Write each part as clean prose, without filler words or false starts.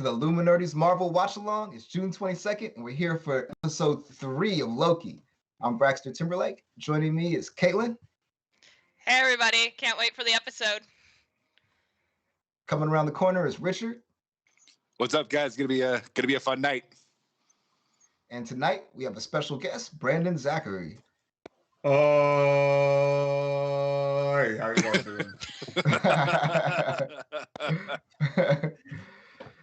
to the Illuminerdi's Marvel Watch Along. It's June 22nd, and we're here for episode 3 of Loki. I'm Braxton Timberlake. Joining me is Caitlin. Hey everybody, can't wait for the episode. Coming around the corner is Richard. What's up, guys? Gonna be a fun night. And tonight we have a special guest, Brandon Zachary. Hi, how you guys doing?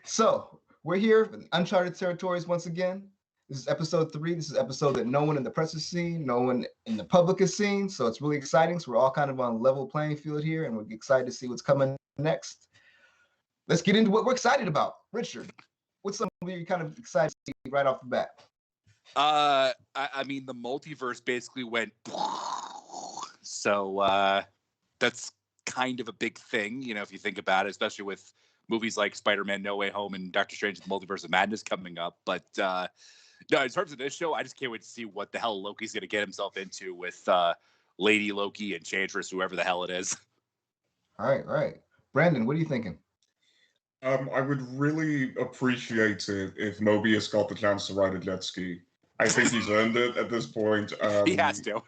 So we're here in uncharted territories once again. This is episode 3. This is an episode that no one in the press has seen, no one in the public has seen. So it's really exciting. So we're all kind of on a level playing field here, and we're excited to see what's coming next. Let's get into what we're excited about. Richard, what's something you're kind of excited to see right off the bat? I mean, the multiverse basically went, so that's kind of a big thing, you know, if you think about it, especially with movies like Spider-Man: No Way Home and Doctor Strange: The Multiverse of Madness coming up. But no, in terms of this show, I just can't wait to see what the hell Loki's going to get himself into with Lady Loki, Enchantress, whoever the hell it is. All right. Brandon, what are you thinking? I would really appreciate it if Mobius got the chance to ride a jet ski. I think he's earned it at this point. He has to.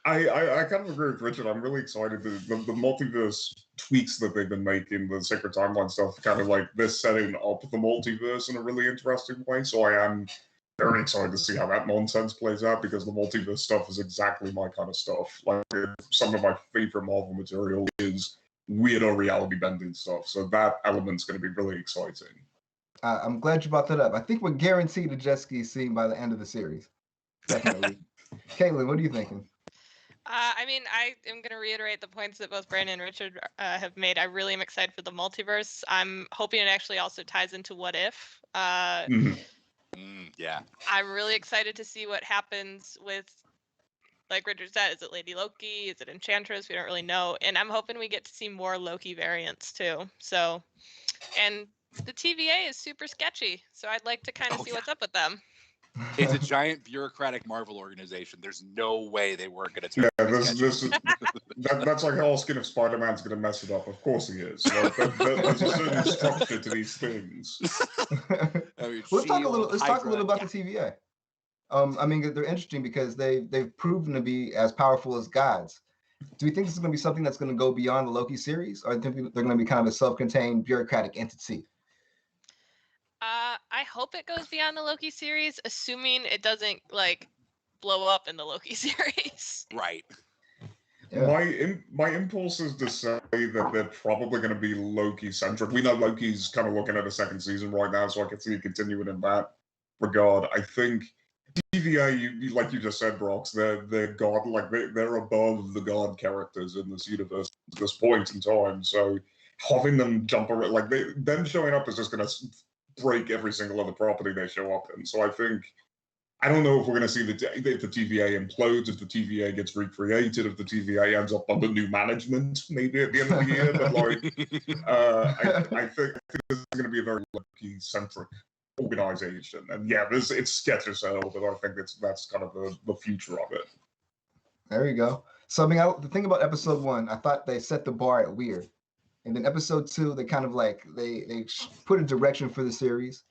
I kind of agree with Richard. I'm really excited. The multiverse tweaks that they've been making, the Sacred Timeline stuff, kind of like this setting up the multiverse in a really interesting way. So I am very excited to see how that nonsense plays out, because the multiverse stuff is exactly my kind of stuff. Like, some of my favorite Marvel material is weirdo reality bending stuff. So that element's going to be really exciting. I'm glad you brought that up. I think we're guaranteed a jet ski scene by the end of the series. Definitely. Caitlin, what are you thinking? I mean, I am going to reiterate the points that both Brandon and Richard have made. I really am excited for the multiverse. I'm hoping it actually also ties into What If. Yeah. I'm really excited to see what happens with, like Richard said, is it Lady Loki? Is it Enchantress? We don't really know. And I'm hoping we get to see more Loki variants too. So, and the TVA is super sketchy. So I'd like to kind of see what's up with them. It's a giant bureaucratic Marvel organization. There's no way they weren't going to turn. Yeah, that's like how Skin of Spider-Man's going to mess it up. Of course he is. Like, there's a certain structure to these things. Let's talk a little about the TVA. I mean, they're interesting because they've proven to be as powerful as gods. Do you think this is going to be something that's going to go beyond the Loki series, or do you think they're going to be kind of a self-contained bureaucratic entity? I hope it goes beyond the Loki series, assuming it doesn't like blow up in the Loki series. Right. Yeah. My impulse is to say that they're probably going to be Loki-centric. We know Loki's kind of looking at a second season right now, so I can see it continuing in that regard. I think TVA, like you just said, Brox, they're god, like they're above the god characters in this universe at this point in time. So having them jump around, like them showing up is just going to break every single other property they show up in. So I don't know if we're going to see if the TVA implodes, if the TVA gets recreated, if the TVA ends up under new management, maybe at the end of the year. But like, I think this is going to be a very Loki-centric organization. And yeah, it's sketchy as hell, but I think that's kind of the future of it. There you go. So I mean, the thing about episode 1, I thought they set the bar at weird. And then episode 2, they kind of like, they put a direction for the series.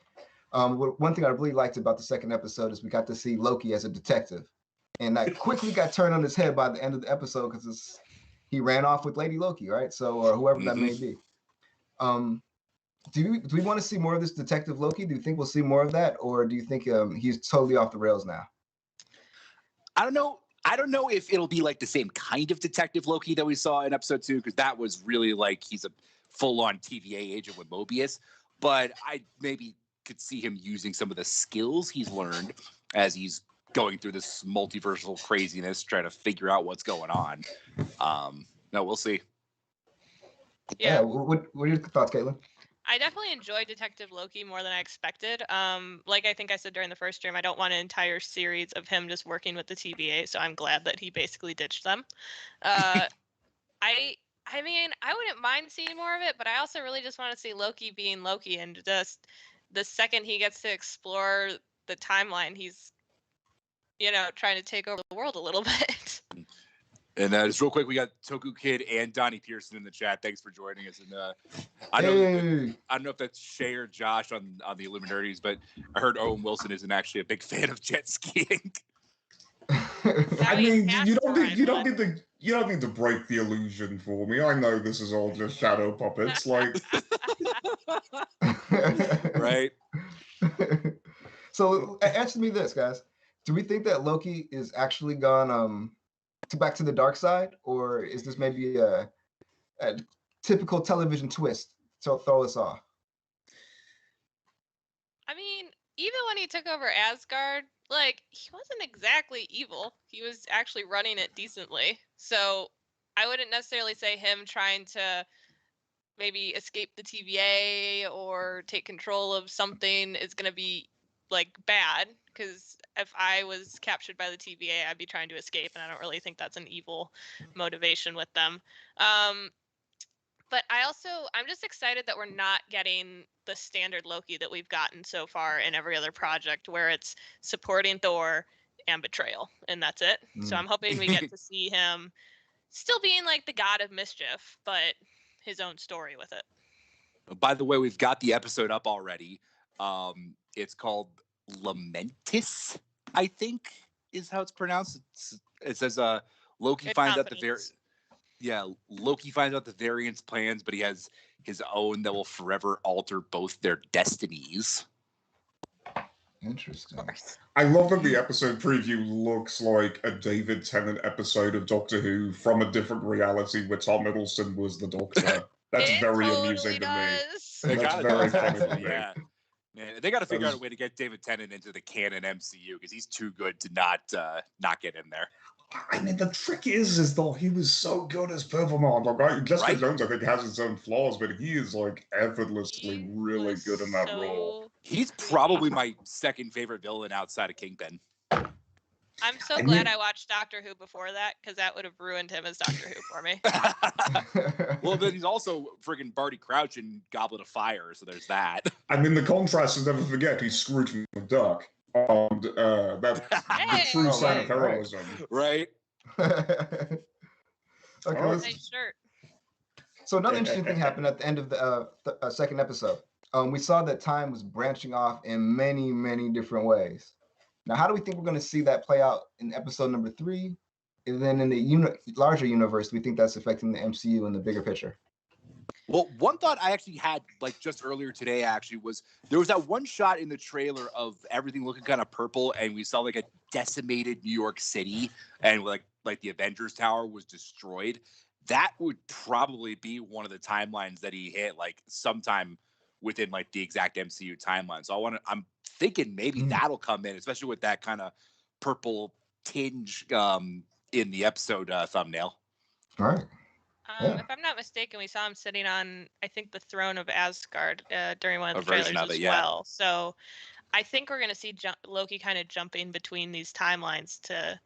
One thing I really liked about the second episode is we got to see Loki as a detective. And that quickly got turned on his head by the end of the episode because he ran off with Lady Loki, right? So, or whoever that may be. Do we want to see more of this Detective Loki? Do you think we'll see more of that? Or do you think he's totally off the rails now? I don't know. I don't know if it'll be like the same kind of Detective Loki that we saw in episode 2, because that was really like he's a full-on TVA agent with Mobius. But I maybe could see him using some of the skills he's learned as he's going through this multiversal craziness, trying to figure out what's going on. No, we'll see. Yeah. What are your thoughts, Caitlin? I definitely enjoyed Detective Loki more than I expected. Like I think I said during the first stream, I don't want an entire series of him just working with the TVA, so I'm glad that he basically ditched them. I mean, I wouldn't mind seeing more of it, but I also really just want to see Loki being Loki, and just the second he gets to explore the timeline, he's, trying to take over the world a little bit. And just real quick, we got Toku Kid and Donnie Pearson in the chat. Thanks for joining us. And I don't know if that's Shay or Josh on the Illuminerdis, but I heard Owen Wilson isn't actually a big fan of jet skiing. I mean, you don't need to break the illusion for me. I know this is all just shadow puppets. Like, right? So answer me this, guys. Do we think that Loki is actually gone back to the dark side, or is this maybe a typical television twist to throw us off? I mean, even when he took over Asgard, like, he wasn't exactly evil. He was actually running it decently. So I wouldn't necessarily say him trying to maybe escape the TVA or take control of something is going to be, like, bad. Because if I was captured by the TVA, I'd be trying to escape, and I don't really think that's an evil motivation with them. But I'm just excited that we're not getting the standard Loki that we've gotten so far in every other project, where it's supporting Thor and betrayal, and that's it. So I'm hoping we get to see him still being like the God of Mischief, but his own story with it. By the way, we've got the episode up already. It's called Lamentis, I think is how it's pronounced. It says Loki finds out Loki finds out the variant's plans, but he has his own that will forever alter both their destinies. Interesting. I love that the episode preview looks like a David Tennant episode of Doctor Who from a different reality where Tom Hiddleston was the Doctor. That's very amusing to me. That's very funny to me. Yeah. Man, they got to figure out a way to get David Tennant into the canon MCU because he's too good to not get in there. I mean, the trick is that he was so good as Purple Man. Like, Jessica Jones, I think, has its own flaws, but he is like effortlessly really good in that role. He's probably my second favorite villain outside of Kingpin. I'm so glad I watched Doctor Who before that, because that would have ruined him as Doctor Who for me. Well, then he's also friggin' Barty Crouch in Goblet of Fire, so there's that. I mean, the contrast is never forget he's Scrooge McDuck. And that's the true sign of heroism. Right? Okay, Nice shirt. So another interesting thing happened at the end of the second episode. We saw that time was branching off in many, many different ways. Now, how do we think we're going to see that play out in episode number 3? And then in the larger universe, do we think that's affecting the MCU in the bigger picture? Well, one thought I actually had, like, just earlier today, actually, was there was that one shot in the trailer of everything looking kind of purple, and we saw, like, a decimated New York City, and, like the Avengers Tower was destroyed. That would probably be one of the timelines that he hit, like, sometime within, like, the exact MCU timeline. So I'm thinking maybe that'll come in, especially with that kind of purple tinge in the episode thumbnail. All right. If I'm not mistaken, we saw him sitting on, I think, the throne of Asgard during one of the trailers as well. So I think we're going to see Loki kind of jumping between these timelines to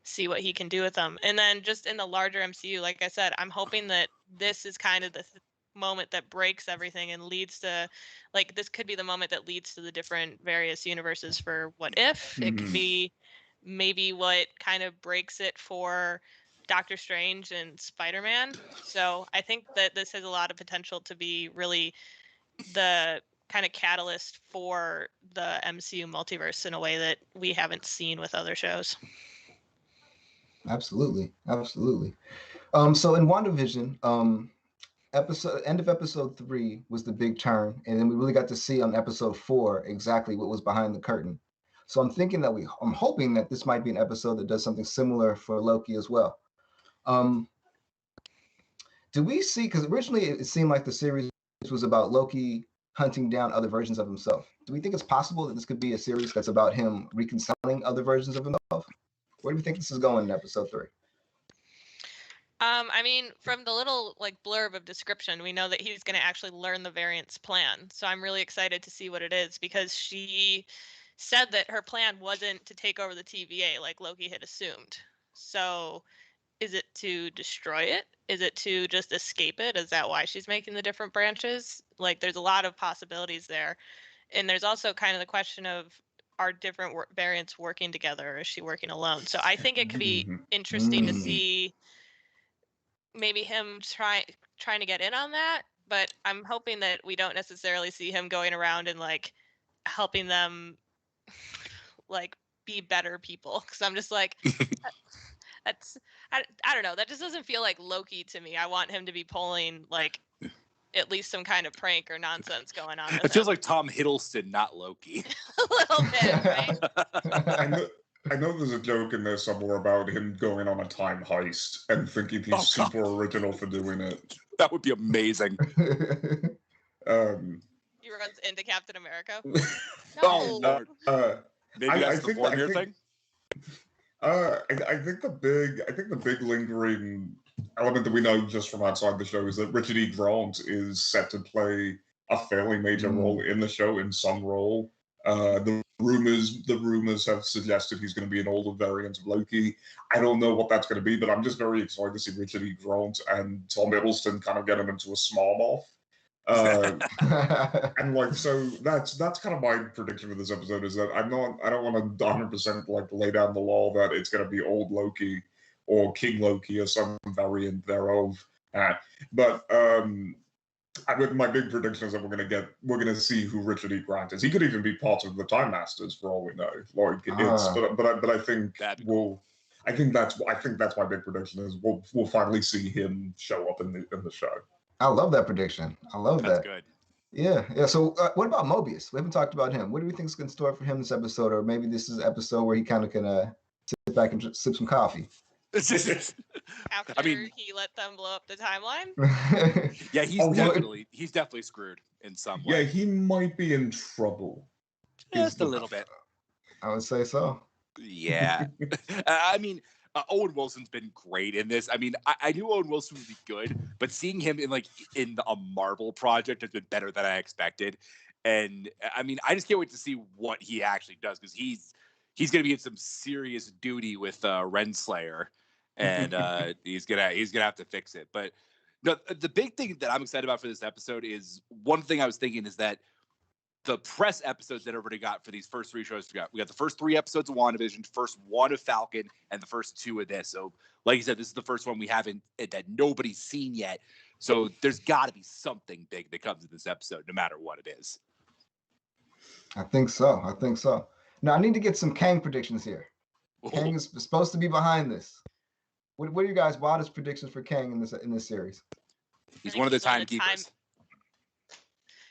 see what he can do with them. And then just in the larger MCU, like I said, I'm hoping that this is kind of the moment that breaks everything and leads to, like, this could be the moment that leads to the different various universes for What If. It could be maybe what kind of breaks it for Doctor Strange and Spider-Man. So I think that this has a lot of potential to be really the kind of catalyst for the MCU multiverse in a way that we haven't seen with other shows. Absolutely. So in WandaVision, end of episode 3 was the big turn, and then we really got to see on episode 4 exactly what was behind the curtain. So I'm thinking that I'm hoping that this might be an episode that does something similar for Loki as well. Do we see, because originally it seemed like the series was about Loki hunting down other versions of himself. Do we think it's possible that this could be a series that's about him reconciling other versions of himself? Where do we think this is going in episode 3? I mean, from the little, like, blurb of description, we know that he's going to actually learn the variant's plan. So I'm really excited to see what it is, because she said that her plan wasn't to take over the TVA like Loki had assumed. So is it to destroy it? Is it to just escape it? Is that why she's making the different branches? Like, there's a lot of possibilities there. And there's also kind of the question of, are different variants working together, or is she working alone? So I think it could be interesting to see maybe him trying to get in on that, but I'm hoping that we don't necessarily see him going around and like helping them like be better people, because I'm just like that's I don't know, that just doesn't feel like Loki to me. I want him to be pulling like at least some kind of prank or nonsense going on with It feels him. like Tom Hiddleston, not Loki. A little bit, right? I know there's a joke in there somewhere about him going on a time heist and thinking he's super original for doing it. That would be amazing. He runs into Captain America. No. Oh Lord. Maybe that's the Boromir thing. I think the big lingering element that we know just from outside the show is that Richard E. Grant is set to play a fairly major role in the show, in some role. The rumors have suggested he's going to be an older variant of Loki. I don't know what that's going to be, but I'm just very excited to see Richard E. Grant and Tom Hiddleston kind of getting into a small off. And like, so that's kind of my prediction for this episode, is that I don't want to 100% like lay down the law that it's going to be old Loki or King Loki or some variant thereof. But my big prediction is that we're gonna see who Richard E. Grant is. He could even be part of the Time Masters for all we know. Like but I think I think that's my big prediction, is we'll finally see him show up in the show. I love that prediction. I love that. That's good. Yeah. So what about Mobius? We haven't talked about him. What do we think is in store for him this episode? Or maybe this is an episode where he kind of can sit back and sip some coffee. After he let them blow up the timeline? Yeah, he's definitely screwed in some way. Yeah, he might be in trouble. Just a little bit. I would say so. Yeah. I mean, Owen Wilson's been great in this. I mean, I knew Owen Wilson would be good, but seeing him in a Marvel project has been better than I expected. And I mean, I just can't wait to see what he actually does, because he's going to be in some serious duty with Renslayer, and he's gonna have to fix it. But no, the big thing that I'm excited about for this episode is, one thing I was thinking is that the press episodes that everybody got for these first three shows, we got the first 3 episodes of WandaVision, first 1 of Falcon, and the first 2 of this. So, like you said, this is the first one we haven't, that nobody's seen yet. So there's got to be something big that comes in this episode, no matter what it is. I think so. Now I need to get some Kang predictions here. Ooh. Kang is supposed to be behind this. What are you guys' wildest predictions for Kang in this series? He's one of the timekeepers.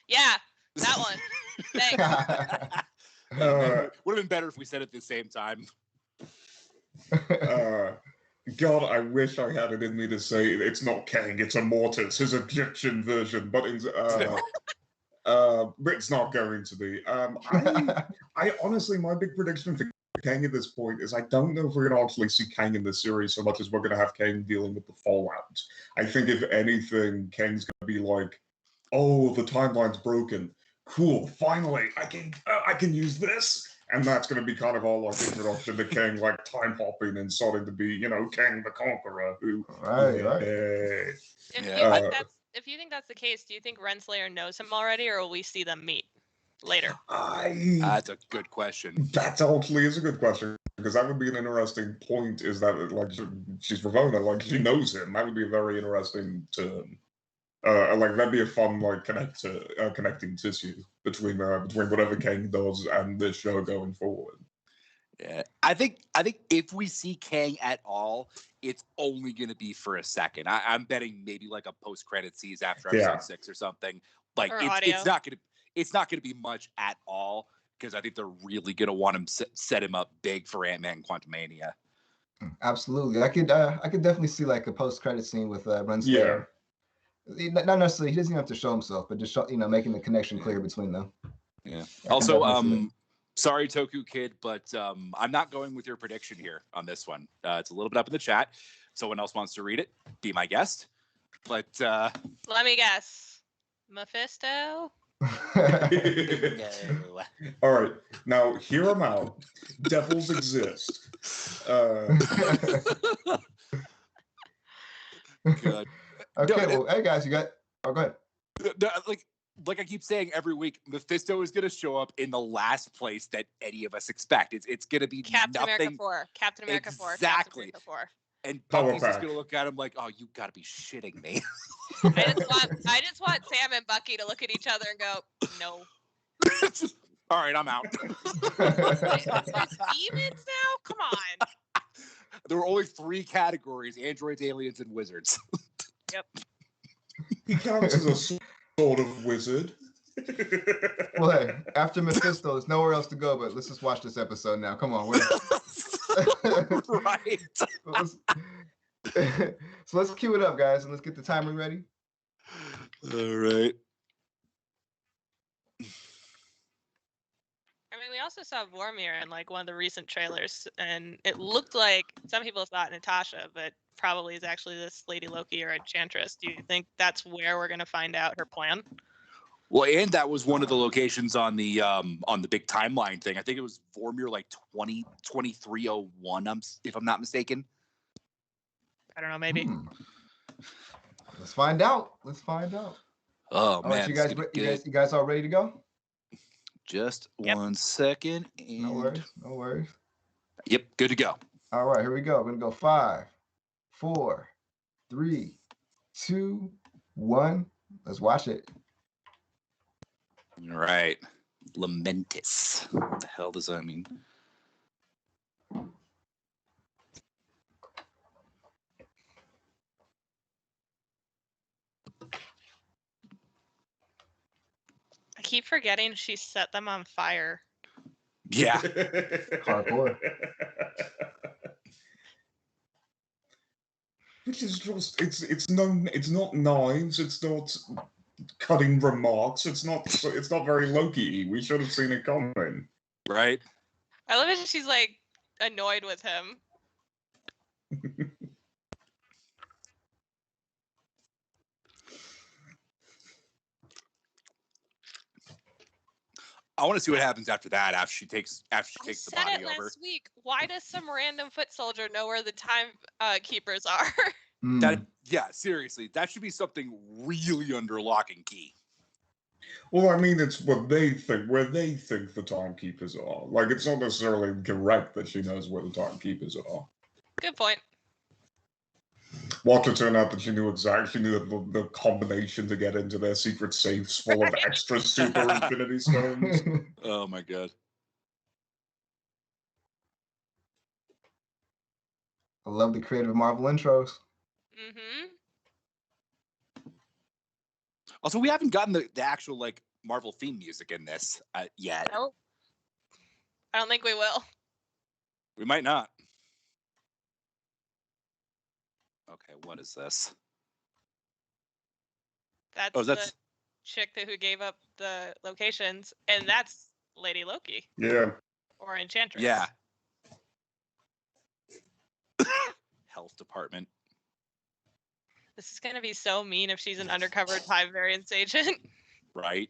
Yeah, that one. Thanks. Would have been better if we said it at the same time. God, I wish I had it in me to say it's not Kang, it's Immortus, his Egyptian version, but it's not going to be. I honestly, my big prediction for Kang at this point is I don't know if we're going to actually see Kang in this series so much as we're going to have Kang dealing with the fallout. I think if anything, Kang's going to be like, oh, the timeline's broken. Cool, finally, I can use this. And that's going to be kind of our like introduction to Kang, like time hopping and starting to be, Kang the Conqueror. Right. If you think that's the case, do you think Renslayer knows him already, or will we see them meet later? That's a good question. That actually is a good question, because that would be an interesting point. Is that like she's Ravonna, like she knows him? That would be a very interesting turn. Like that'd be a fun like connecting tissue between whatever Kang does and this show going forward. Yeah, I think if we see Kang at all, it's only going to be for a second. I'm betting maybe like a post-credit scenes after episode 6 or something. Like it's not going to be much at all, because I think they're really going to want him set him up big for Ant-Man Quantumania. Absolutely, I could definitely see like a post-credit scene with Renslayer. Yeah. Not necessarily, he doesn't even have to show himself, but just making the connection clear between them. Yeah. Also, sorry, Toku Kid, but I'm not going with your prediction here on this one. It's a little bit up in the chat. Someone else wants to read it. Be my guest. But let me guess. Mephisto? No. All right, now hear them out. Devils exist. Good. Okay, well, hey guys, you got. Oh, go ahead. Like I keep saying every week, Mephisto is going to show up in the last place that any of us expect. It's going to be Captain nothing. America 4. Captain America 4. Exactly. Captain America 4. And Power Bucky's just pack. gonna look at him like, "Oh, you gotta be shitting me." I just want Sam and Bucky to look at each other and go, no. All right, I'm out. There's demons now? Come on. There were only 3 categories: androids, aliens, and wizards. Yep. He counts as a sort of wizard. Well, hey, after Mephisto, there's nowhere else to go, but let's just watch this episode now. Come on. Right. So let's cue it up, guys, and let's get the timer ready. All right. I mean, we also saw Vormir in like one of the recent trailers, and it looked like some people thought Natasha, but probably is actually this Lady Loki or Enchantress. Do you think that's where we're gonna find out her plan? Well, and that was one of the locations on the big timeline thing. I think it was Vormir like 2301, if I'm not mistaken. I don't know, maybe. Let's find out. Let's find out. Oh All man, right, you guys all ready to go? Just Yep. 1 second. And... No worries. No worries. Yep, good to go. All right, here we go. We're gonna go 5, 4, 3, 2, 1. Let's watch it. All right. Lamentis. What the hell does that mean? I keep forgetting she set them on fire. Yeah. Hardcore. Which is just it's not knives, it's not cutting remarks, it's not very Loki. We should have seen it coming. Right? I love it. She's like annoyed with him. I want to see what happens after that. After she takes the I body said it over. last week. Why does some random foot soldier know where the time keepers are? That seriously, that should be something really under lock and key. Well, I mean, it's what they think, where they think the timekeepers are. Like, it's not necessarily correct that she knows where the timekeepers are. Good point. Watch it turn out that she knew the combination to get into their secret safes full of extra super infinity stones. Oh my god. I love the creative Marvel intros. Mm-hmm. Also, we haven't gotten the actual like Marvel theme music in this yet. Nope. I don't think we will. We might not. Okay, what is this? That's, Oh, that's the chick who gave up the locations, and that's Lady Loki Yeah. or Enchantress. yeah. Health department. This is gonna be so mean if she's an undercover time variance agent. Right.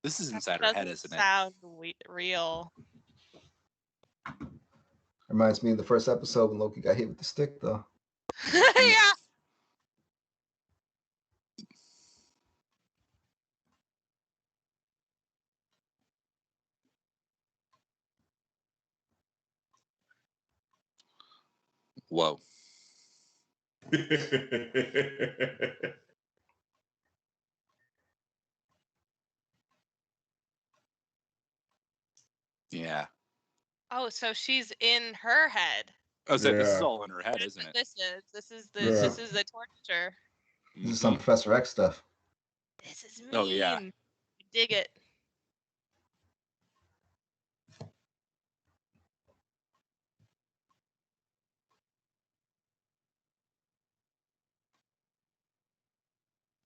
This is inside her head, isn't it? Sound real. Reminds me of the first episode when Loki got hit with the stick, though. Yeah. Whoa. Yeah. Oh, so she's in her head. I was like, this is Yeah. all in her head, That's isn't what it? this is Yeah. this is the torture. This is some Professor X stuff. This is mean. Oh, yeah. Dig it.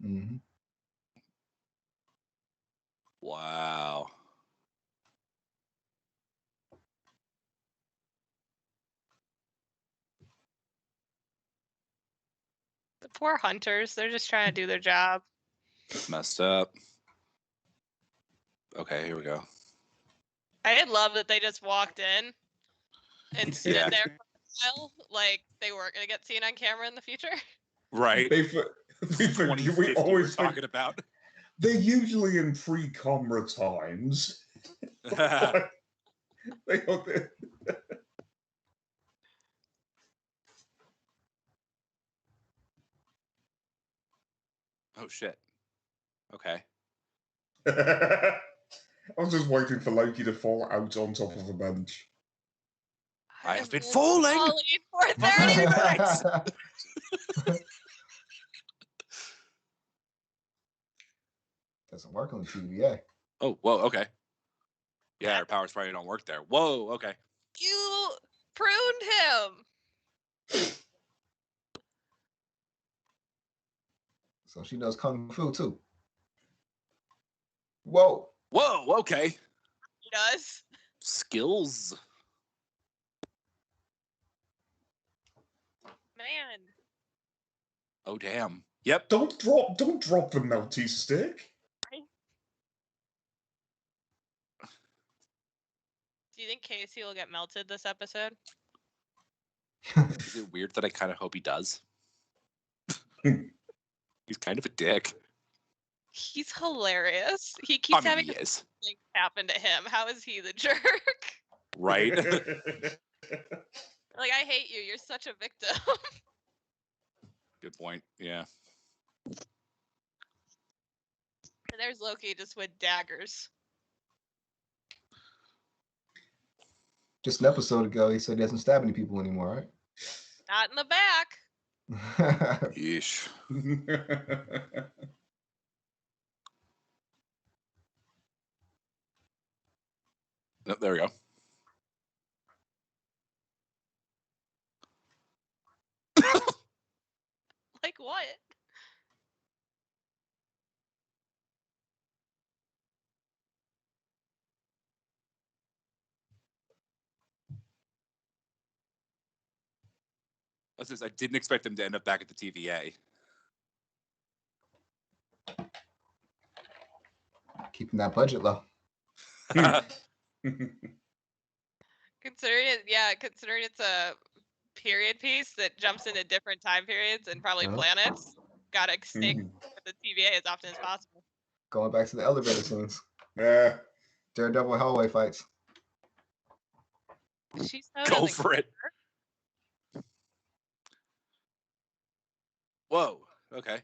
Mm-hmm. Wow. The poor hunters. They're just trying to do their job. It's messed up. Okay, here we go. I did love that they just walked in and stood Yeah. there for a while, like they weren't gonna get seen on camera in the future. Right. They think, we 2050 always we're think talking about. they're usually in pre-camera times. Like, they got the, Oh shit. Okay. I was just waiting for Loki to fall out on top of a bench. I have been falling for 30 minutes. Doesn't work on the TVA. Oh, whoa, okay. Yeah, her powers probably don't work there. Whoa, okay. You pruned him. So she knows kung fu too. Whoa. Whoa, okay. He does. Skills. Man. Oh damn. Yep. Don't drop the melty stick. Do you think Casey will get melted this episode? Is it weird that I kind of hope he does? He's kind of a dick. He's hilarious. He keeps having he is. things happen to him. How is he the jerk? Right? Like, I hate you. You're such a victim. Good point. Yeah. And there's Loki just with daggers. Just an episode ago, he said he doesn't stab any people anymore, Not in the back. right? Yeesh. Oh, there we go. Like what? I didn't expect him to end up back at the TVA. Keeping that budget low. Considering it's a period piece that jumps into different time periods and probably planets, gotta stick with the TVA as often as possible. Going back to the elevator scenes. Yeah. Daredevil hallway fights. She's so Go for it. Whoa. Okay.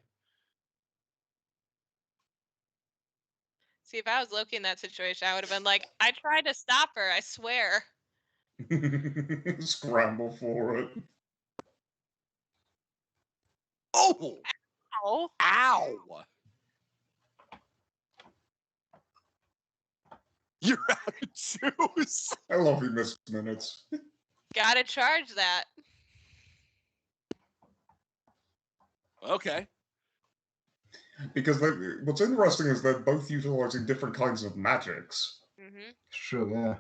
See, if I was Loki in that situation, I would have been like, I tried to stop her, I swear. Scramble for it. Oh! Oh. Ow! You're out of juice. I love you, Miss Minutes. Gotta charge that. Okay. Because what's interesting is they're both utilizing different kinds of magics. Mm-hmm. It's true, yeah.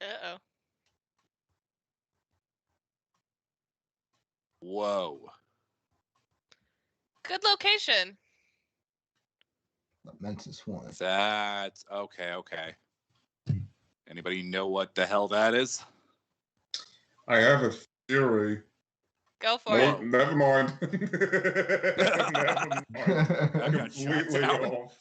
Uh-oh. Whoa. Good location. Momentous one. That's okay. Anybody know what the hell that is? I have a theory. Go for No, it. never mind. Never mind. I got shot Completely down. off.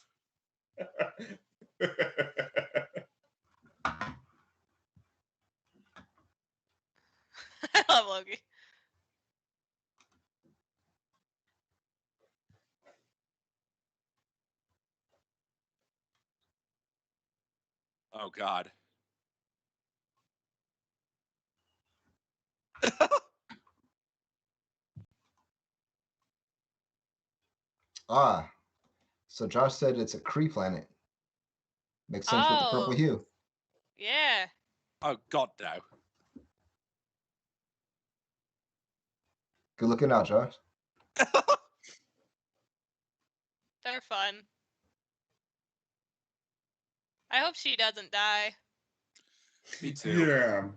I love Loki. Oh God. So Josh said it's a Kree planet. Makes sense with the purple hue. Yeah. Oh God, no. Good looking out, Josh. They're fun. I hope she doesn't die. Me too. Yeah.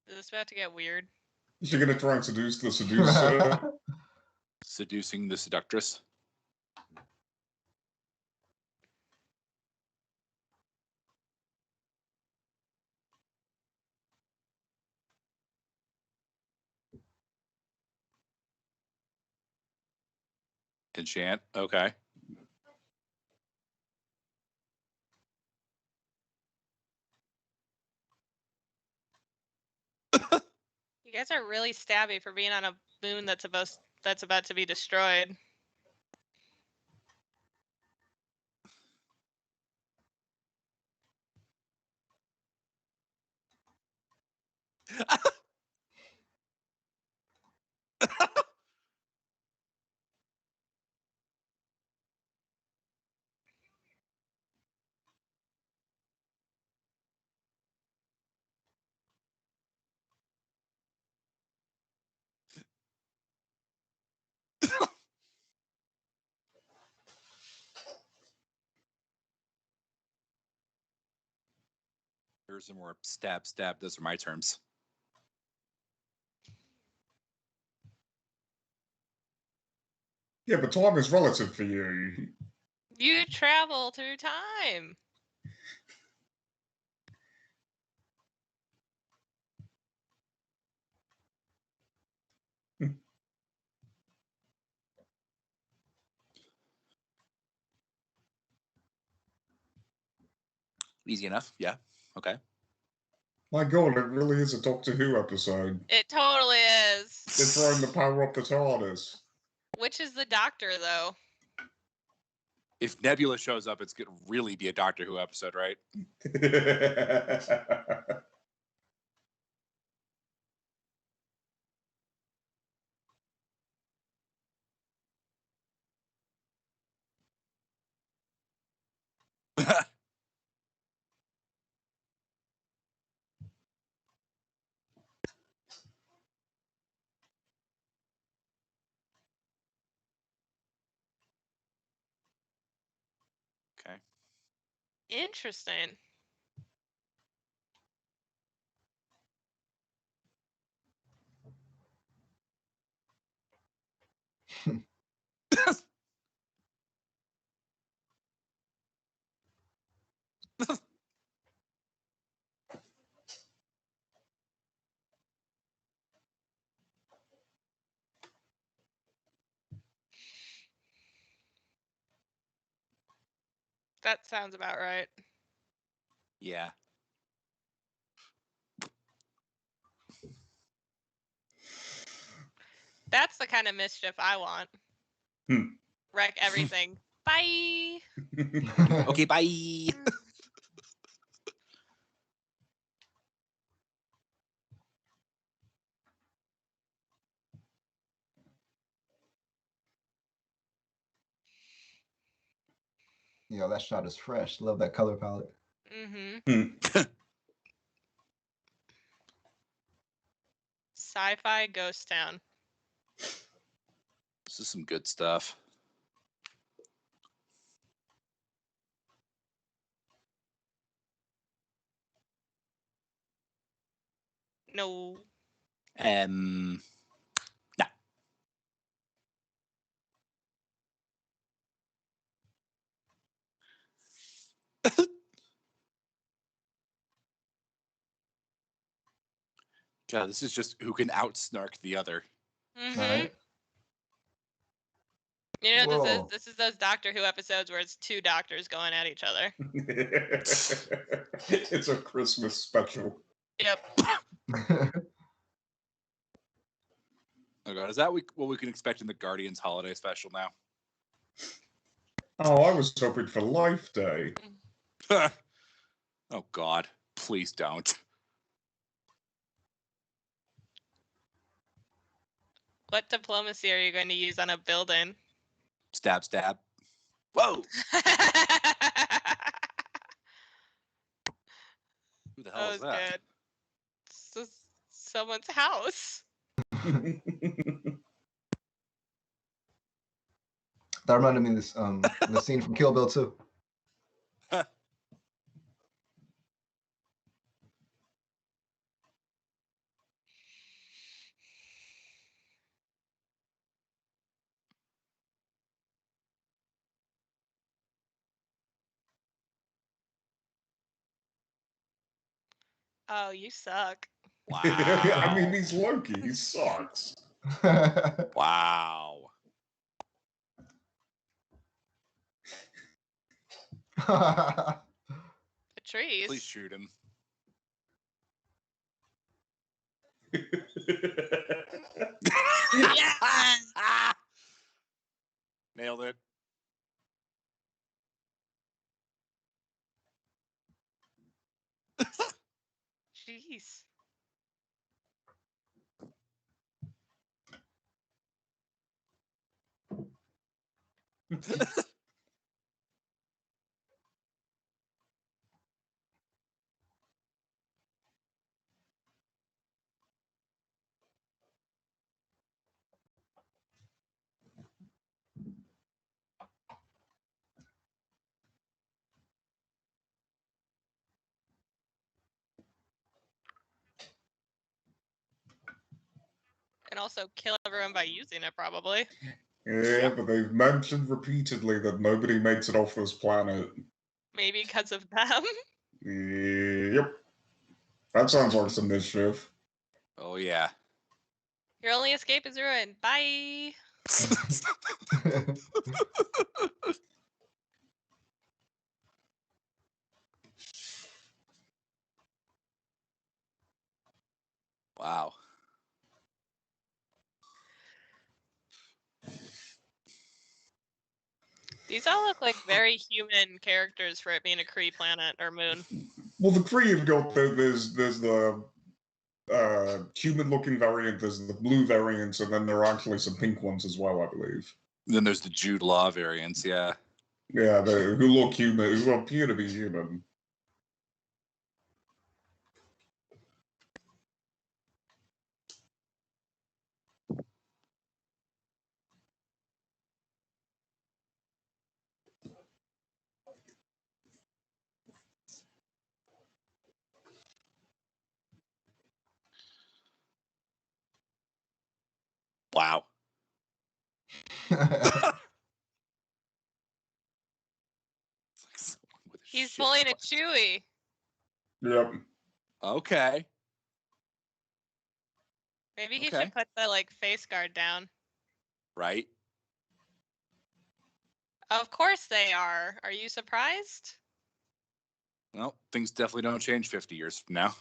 Is this about to get weird? You're gonna try and seduce the seducer. Seducing the seductress. Enchant. Okay. You guys are really stabby for being on a moon that's about to be destroyed. Here's some more stab, stab. Those are my terms. Yeah, but time is relative for you. You travel through time. Easy enough. Yeah. Okay. My God, it really is a Doctor Who episode. It totally is. They're trying to power up the TARDIS. Which is the doctor, though? If Nebula shows up, it's gonna really be a Doctor Who episode, right? Okay. Interesting. That sounds about right. Yeah. That's the kind of mischief I want. Wreck everything. Bye. Okay, bye. Yo, that shot is fresh. Love that color palette. Mm-hmm. Sci-fi ghost town. This is some good stuff. No. No. God, this is just who can outsnark the other. Mm-hmm. Right? You know, Whoa. this is those Doctor Who episodes where it's two doctors going at each other. It's a Christmas special. Yep. Oh God, is that what we can expect in the Guardians holiday special now? Oh, I was hoping for Life Day. Oh God, please don't. What diplomacy are you going to use on a building? Stab, stab. Whoa! Who the hell That is was that? good. It's just someone's house. That reminded me of this the scene from Kill Bill 2. Oh, you suck. Wow. I mean, he's Loki. He sucks. Wow. The trees. Please shoot him. Nailed it. Jeez. And also kill everyone by using it, probably. Yeah, but they've mentioned repeatedly that nobody makes it off this planet. Maybe because of them. Yep. That sounds like some mischief. Oh, yeah. Your only escape is ruined. Bye. Wow. These all look like very human characters for it being a Kree planet or moon. Well, the Kree have got there's the human-looking variant, there's the blue variant, and then there are actually some pink ones as well, I believe. Then there's the Jude Law variants, yeah. Yeah, who look human, who appear to be human. Wow. He's pulling a Chewie. Yep. Okay. Maybe he Okay. should put the face guard down. Right. Of course they are. Are you surprised? Well, things definitely don't change 50 years from now.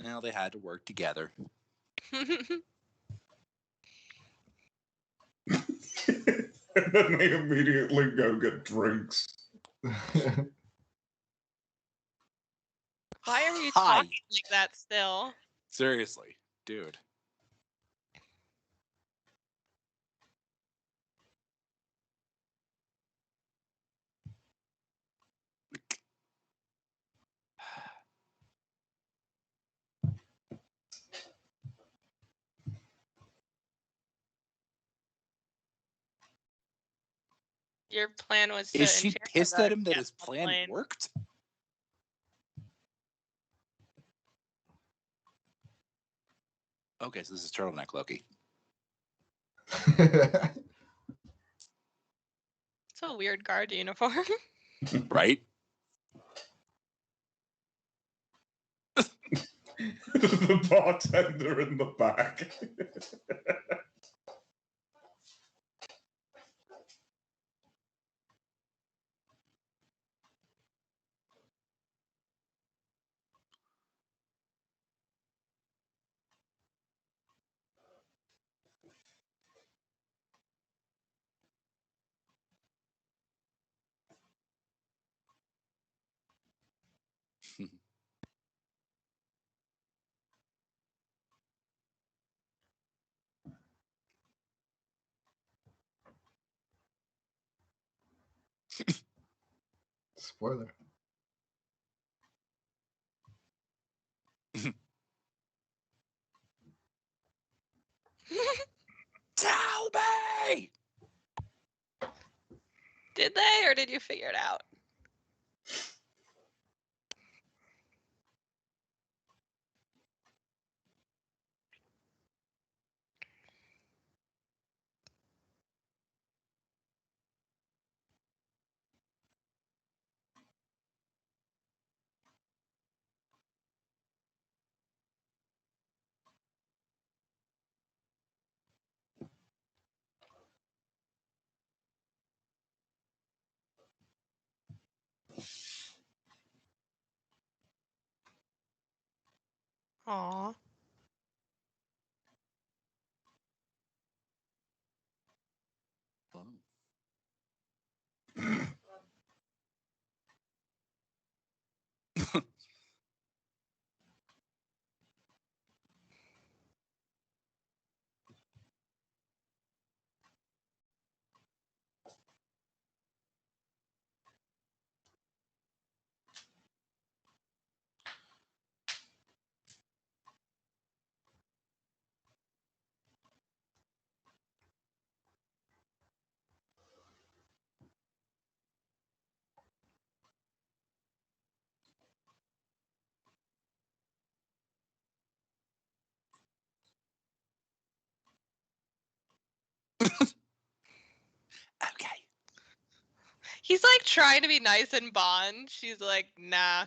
Well, they had to work together. And then they immediately go get drinks. Why are you Hi. talking like that still? Seriously, dude. Your plan was to Is she enchant pissed the at him that jet his plan plane. worked? Okay, so this is turtleneck Loki. It's a weird guard uniform. Right? The bartender in the back. Spoiler. Tell me! Did they, or did you figure it out? Aw. Okay. He's like trying to be nice and bond. She's like, nah.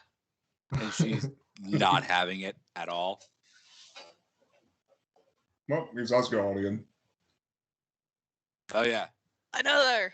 And she's not having it at all. Well, he's Asgardian. Oh, yeah. Another.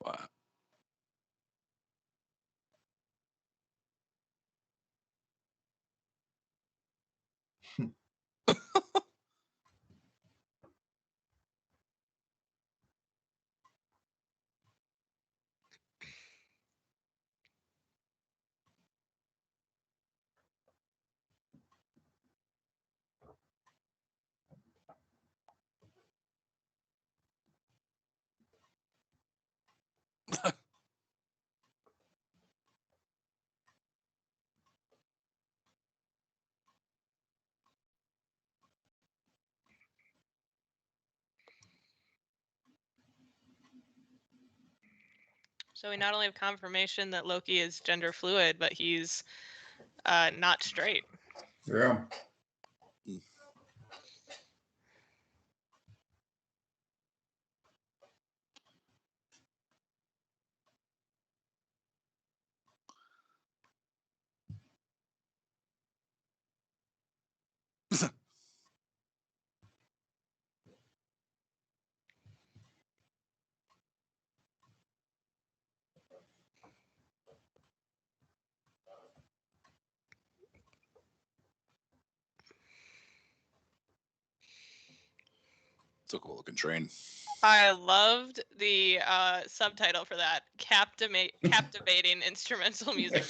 Wow. So we not only have confirmation that Loki is gender fluid, but he's not straight. Yeah. It's a cool looking train. I loved the subtitle for that. Captivating instrumental music.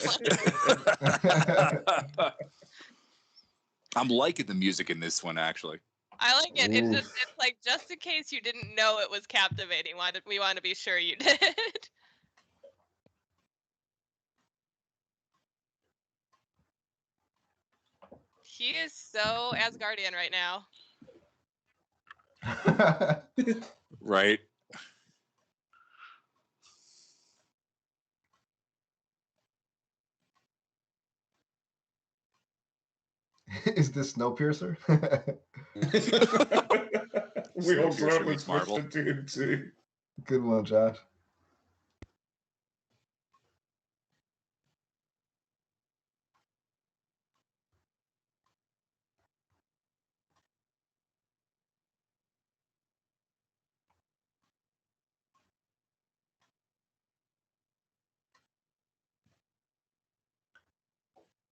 I'm liking the music in this one, actually. I like it. It's Oof. like just in case you didn't know it was captivating. We want to be sure you did. He is so Asgardian right now. Right. Is this Snowpiercer? We all Snowpiercer gladly meets switched Marvel. to TNT. Good one, Josh.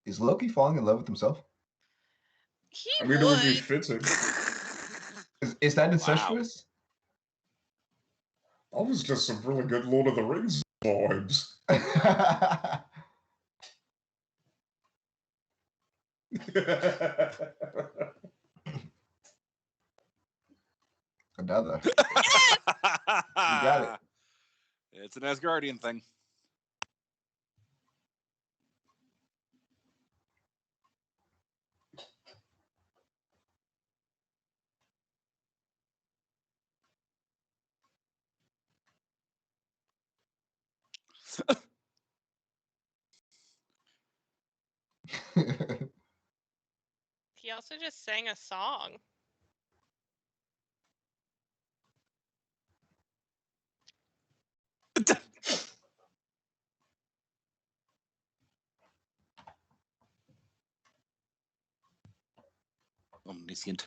Is Loki falling in love with himself? He I mean, it would be would. fitting. Is that incestuous? That was just some really good Lord of the Rings vibes. Another. You got it. It's an Asgardian thing. He also just sang a song. Omniscient.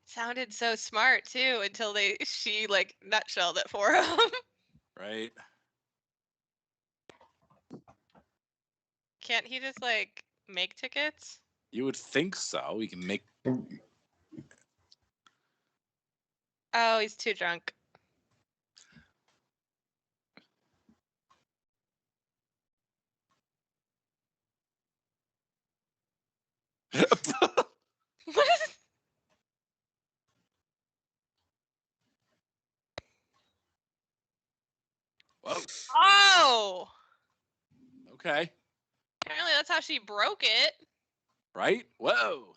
Sounded so smart too until she like nutshelled it for him. Right. Can't he just like make tickets? You would think so. We can make. Oh, he's too drunk. What is Whoa. Oh! Okay. Apparently that's how she broke it. Right. Whoa.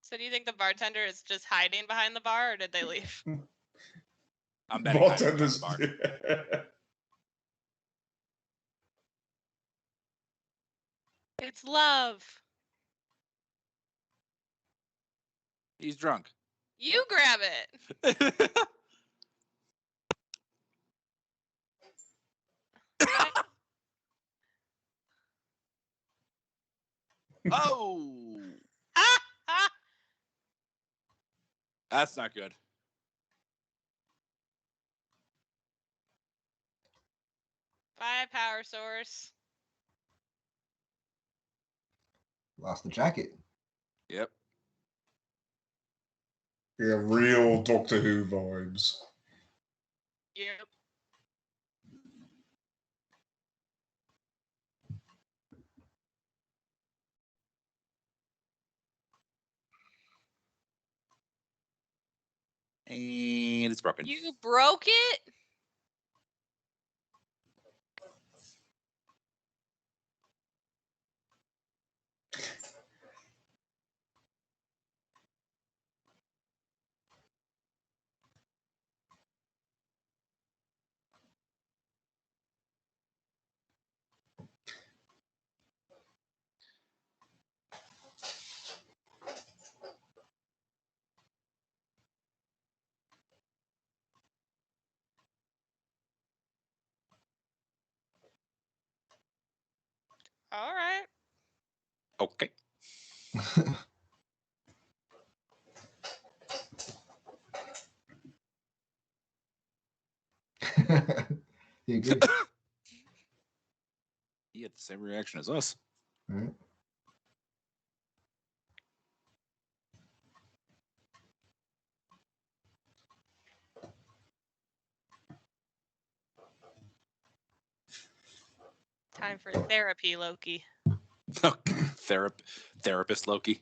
So do you think the bartender is just hiding behind the bar, or did they leave? I'm betting hiding behind Bartenders. the bar. It's love. He's drunk. You grab it. Oh, Ah! Ah! that's not good. Bye, power source. Lost the jacket. Yep. Yeah, real Doctor Who vibes. Yep. And it's broken. You broke it? All right. Okay. He agrees. He had the same reaction as us. Right. Time for therapy, Loki. Therapist Loki.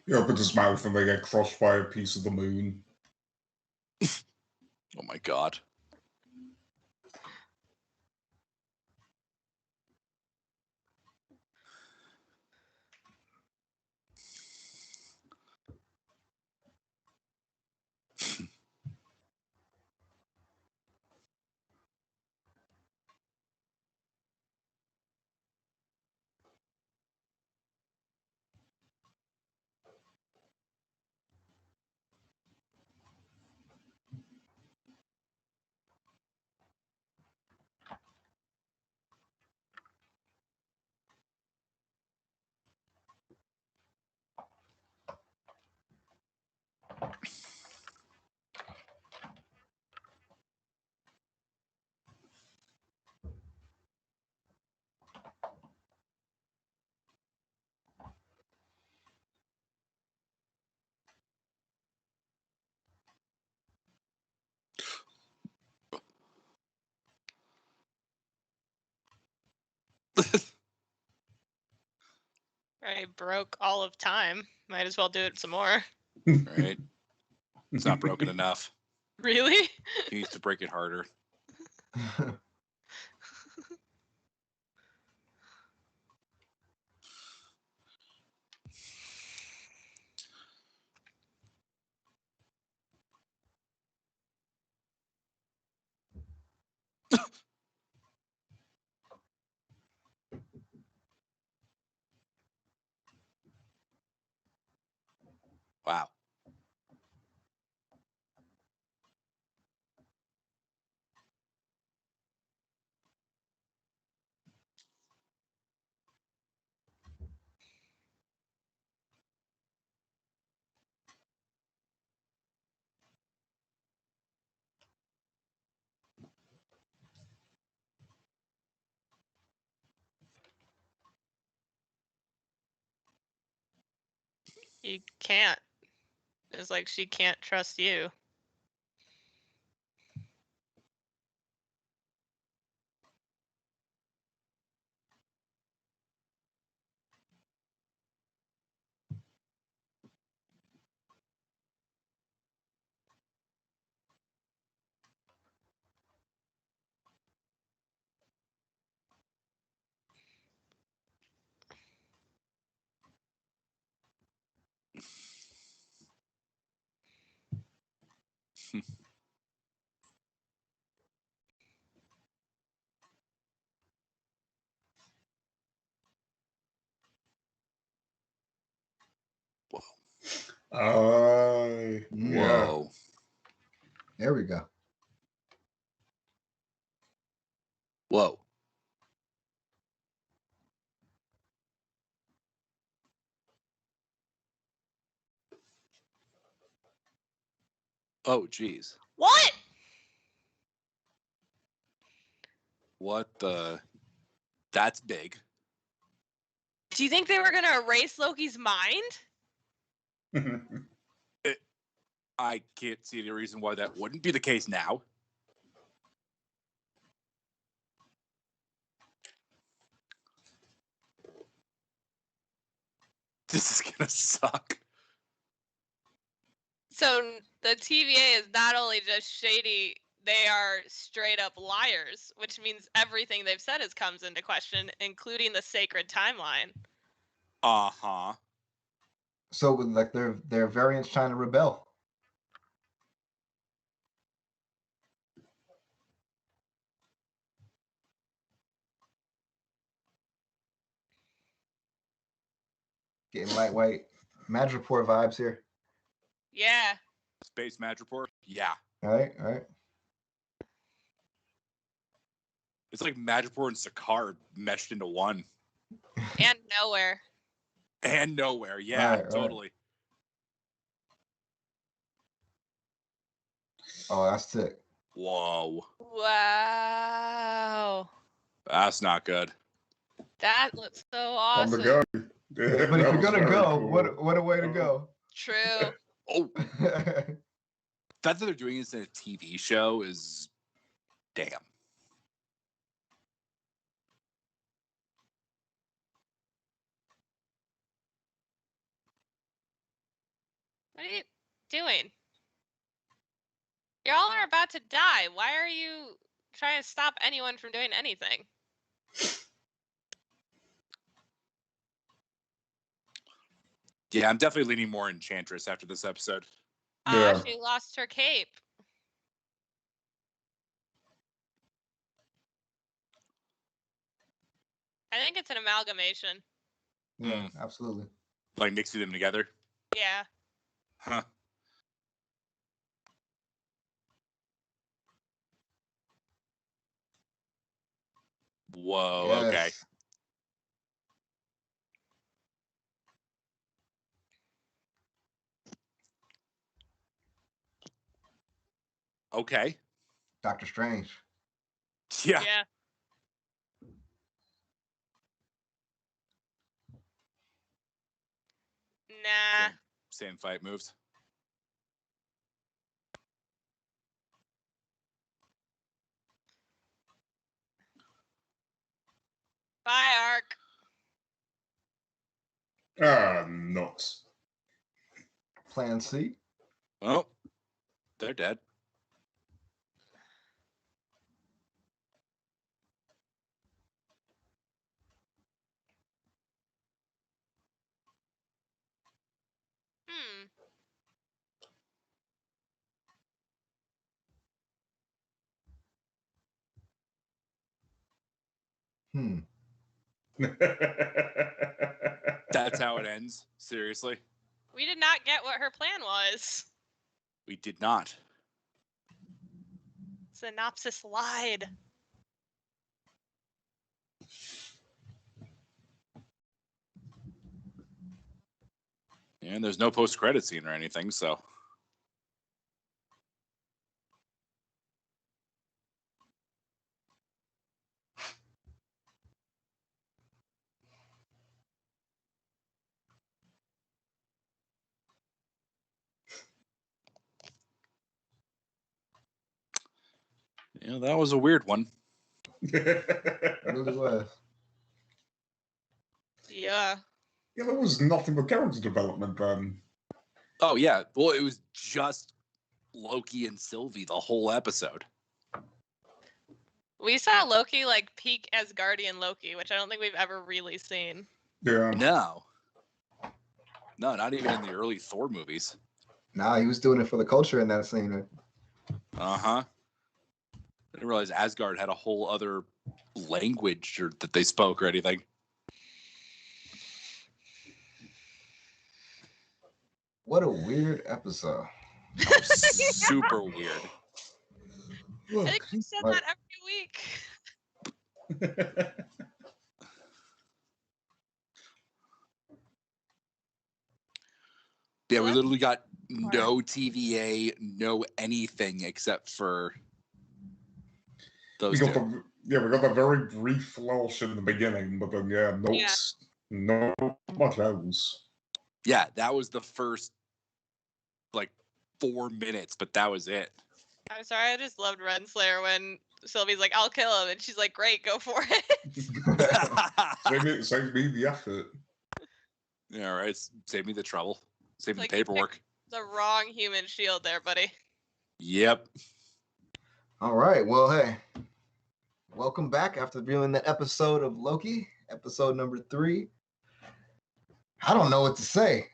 He opens his mouth and they get crushed by a piece of the moon. Oh my god. I broke all of time. Might as well do it some more. Right? It's not broken enough. Really? He needs to break it harder. Wow. You can't. It's like she can't trust you. Whoa. Yeah. Whoa. There we go. Whoa. Oh, geez. What? What the? That's big. Do you think they were gonna erase Loki's mind? I can't see any reason why that wouldn't be the case now. This is gonna suck. So the TVA is not only just shady, they are straight up liars, which means everything they've said comes into question, including the sacred timeline. Uh-huh. So with like their variants trying to rebel. Getting lightweight Madripoor vibes here. Yeah. Space Madripoor? Yeah. All right. It's like Madripoor and Sakaar meshed into one. And nowhere. And nowhere. Yeah, Right. totally. Oh, that's sick. Whoa. Wow. That's not good. That looks so On the awesome. go. Yeah, but if you're gonna go, what a way to go. True. Oh. The fact that they're doing this in a TV show is damn. What are you doing? Y'all are about to die. Why are you trying to stop anyone from doing anything? Yeah, I'm definitely leaning more Enchantress after this episode. Yeah. She lost her cape. I think it's an amalgamation. Yeah, absolutely. Like mixing them together? Yeah. Huh. Whoa, Yes. okay. Okay. Doctor Strange. Yeah. Yeah. Nah. Same fight moves. Bye, Ark. Nuts. Plan C. Oh, they're dead. Hmm. That's how it ends. Seriously. We did not get what her plan was. We did not. Synopsis lied. And there's no post-credit scene or anything, so. Yeah, that was a weird one. It really was. Yeah. Yeah, there was nothing but character development then. Oh, yeah. Well, it was just Loki and Sylvie the whole episode. We saw Loki like peak as Guardian Loki, which I don't think we've ever really seen. Yeah. No. No, not even in the early Thor movies. Nah, he was doing it for the culture in that scene. Uh-huh. I didn't realize Asgard had a whole other language or that they spoke or anything. What a weird episode. Super weird. I think we said that every week. Yeah, we literally got no TVA, no anything except for those two. We got the very brief flash in the beginning, but then not much else. Yeah, that was the first like 4 minutes, but that was it. I'm sorry, I just loved Renslayer when Sylvie's like, I'll kill him, and she's like, great, go for it. Save me the effort. Yeah, all right. Save me the trouble. Save Like, the paperwork. The wrong human shield there, buddy. Yep. All right. Well, hey, welcome back after viewing that episode of Loki, episode number 3. I don't know what to say.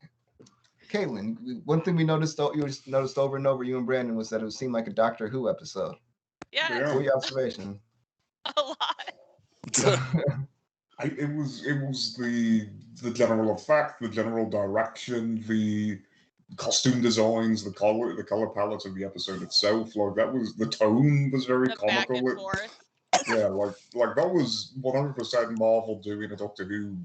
Caitlin, one thing we noticed over and over, you and Brandon, was that it seemed like a Doctor Who episode. Yeah. What were your observations? A lot. It was the general effect, the general direction, the costume designs, the color palette of the episode itself, like the tone was very The back comical. and forth. Yeah, like that was 100% Marvel doing a Doctor Who,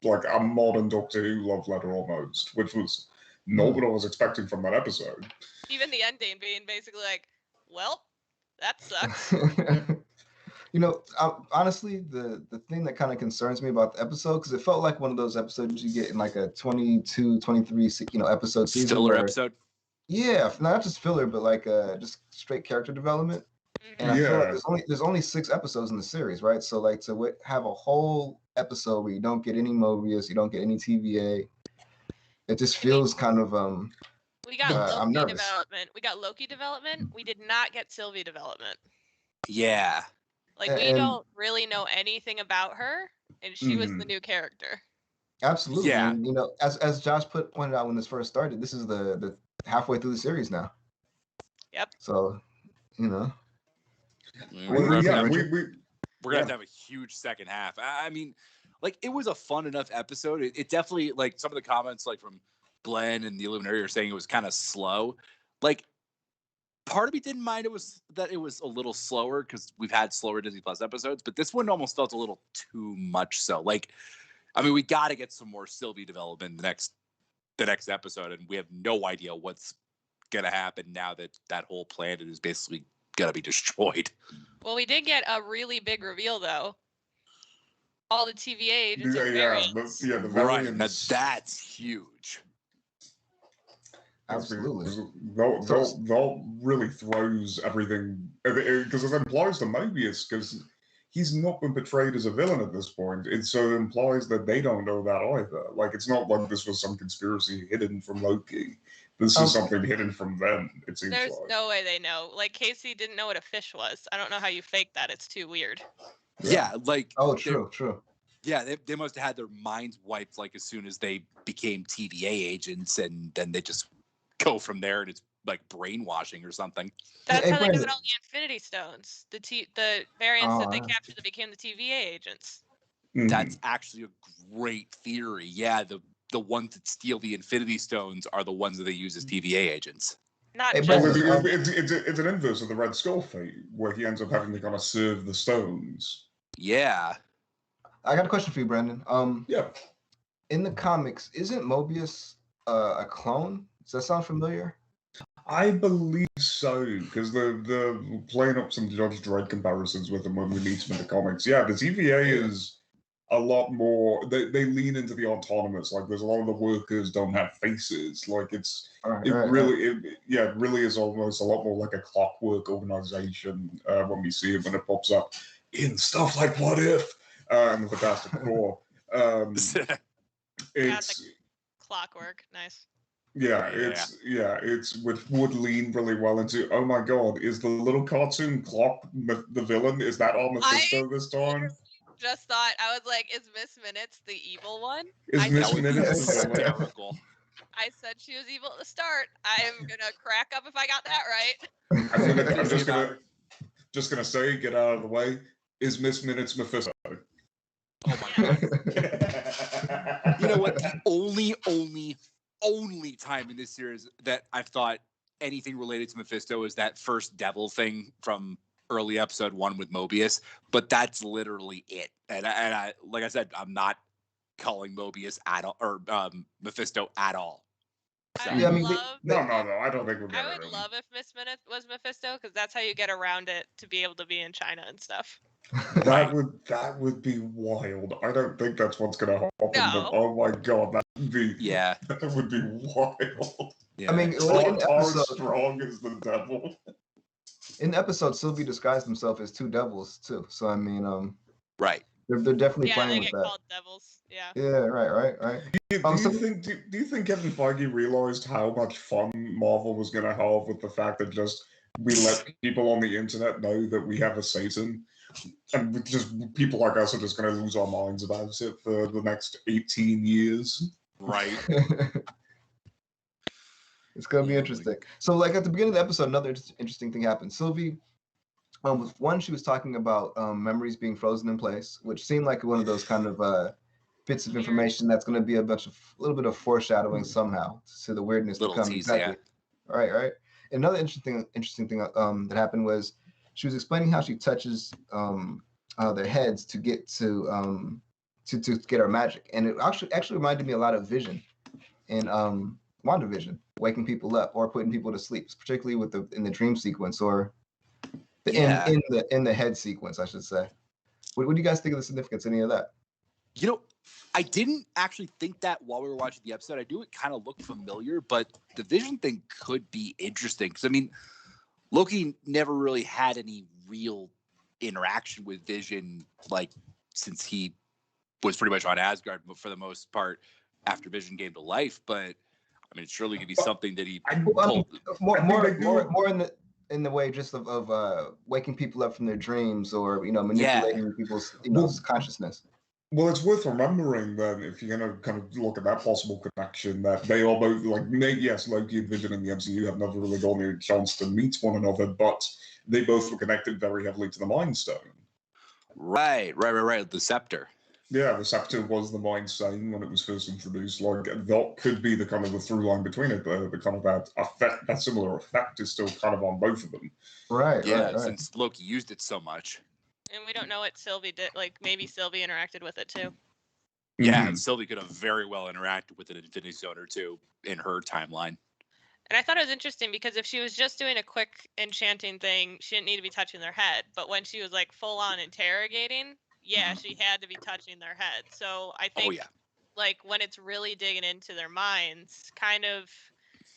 like a modern Doctor Who love letter almost, which was not what I was expecting from that episode. Even the ending being basically like, well, that sucks. You know, honestly, the thing that kind of concerns me about the episode, because it felt like one of those episodes you get in like a 22, 23, episode season. Filler episode. Yeah, not just filler, but like just straight character development. And I feel like there's only 6 episodes in the series, right? So like to have a whole episode where you don't get any Mobius, you don't get any TVA, it just feels kind of We got I'm Loki nervous. development. We got Loki development. We did not get Sylvie development. Yeah. Like we don't really know anything about her, and she was the new character. Absolutely. Yeah. And, you know, as Josh pointed out when this first started, this is the halfway through the series now. Yep. So, you know. We're gonna have a huge second half. I mean, like it was a fun enough episode. It definitely, like some of the comments like from Glenn and the Illuminerdi are saying it was kind of slow. Like part of me didn't mind it was a little slower because we've had slower Disney Plus episodes, but this one almost felt a little too much so. Like, I mean, we got to get some more Sylvie development in the next episode, and we have no idea what's gonna happen now that whole planet is basically gonna be destroyed. Well, we did get a really big reveal though. All the TVA agents are variants. The variants. Right, now that's huge. Absolutely. That really throws everything, because it implies to Mobius, because he's not been portrayed as a villain at this point. So it implies that they don't know that either. Like, it's not like this was some conspiracy hidden from Loki. This is something hidden from them, it seems There's like. no way they know. Like, Casey didn't know what a fish was. I don't know how you fake that. It's too weird. Yeah, like... Oh, true. Yeah, they must have had their minds wiped, like, as soon as they became TVA agents, and then they just go from there, and it's like brainwashing or something. That's how they got all the Infinity Stones. The variants that they captured that became the TVA agents. That's actually a great theory. Yeah, the ones that steal the Infinity Stones are the ones that they use as TVA agents. Not it's an inverse of the Red Skull fate, where he ends up having to kind of serve the stones. Yeah. I got a question for you, Brandon. Yeah. In the comics, isn't Mobius a clone? Does that sound familiar? I believe so, because they're playing up some Judge Dredd comparisons with him when we meet him in the comics. Yeah, the TVA is a lot more. They lean into the autonomous. Like, there's a lot of the workers don't have faces. Like, it really is almost a lot more like a clockwork organization when we see it, when it pops up in stuff like What If and the Fantastic Four. It's clockwork. Nice. It's which would lean really well into, oh my god, is the little cartoon clock the villain? Is that our Mephisto this time? Just thought, I was like, is Miss Minutes the evil one? Is Miss Minutes the villain? I said she was evil at the start. I am gonna crack up if I got that right. I'm just gonna say, get out of the way. Is Miss Minutes Mephisto? Oh my god! You know what? The only time in this series that I've thought anything related to Mephisto is that first devil thing from early episode 1 with Mobius, but that's literally it. And I like I said, I'm not calling Mobius at all or Mephisto at all. So. No, I don't think we're gonna. I would love if Miss Minutes was Mephisto, because that's how you get around it to be able to be in China and stuff. That would be wild. I don't think that's what's gonna happen. No. But oh my god, that would be that would be wild. Yeah. I mean, Tar strong as the devil. In the episode, Sylvie disguised himself as 2 devils too. So I mean, right. They're definitely playing with that. Yeah, they get called devils. Yeah. Yeah, right. Do you think Kevin Feige realized how much fun Marvel was gonna have with the fact that just we let people on the internet know that we have a Satan, and just people like us are just gonna lose our minds about it for the next 18 years? Right. It's gonna be interesting. So, like at the beginning of the episode, another interesting thing happened. Sylvie, with one, she was talking about memories being frozen in place, which seemed like one of those kind of bits of information that's going to be a little bit of foreshadowing somehow to the weirdness to Little come. tease, Exactly. yeah. Right. Another interesting thing that happened was she was explaining how she touches their heads to get to get our magic, and it actually reminded me a lot of Vision in WandaVision, waking people up or putting people to sleep, particularly in the dream sequence or in the head sequence, I should say. What do you guys think of the significance of any of that? You know, I didn't actually think that while we were watching the episode. I knew it kind of looked familiar, but the Vision thing could be interesting because, I mean, Loki never really had any real interaction with Vision, like, since he was pretty much on Asgard for the most part after Vision came to life. But, I mean, it surely could be something that he pulled. More in the way just of waking people up from their dreams or, manipulating people's, consciousness. Well, it's worth remembering that if you're going to kind of look at that possible connection, that they are both, like, yes, Loki and Vision in the MCU have never really gotten a chance to meet one another, but they both were connected very heavily to the Mind Stone. Right. The Scepter. Yeah, the Scepter was the Mind Stone when it was first introduced. Like, that could be the kind of the through line between it. The kind of that similar effect is still kind of on both of them. Right. Since Loki used it so much. And we don't know what Sylvie did. Like, maybe Sylvie interacted with it too. Yeah, Sylvie could have very well interacted with an Infinity Stone or two in her timeline. And I thought it was interesting because if she was just doing a quick enchanting thing, she didn't need to be touching their head. But when she was like full on interrogating, she had to be touching their head. So I think, like, when it's really digging into their minds, kind of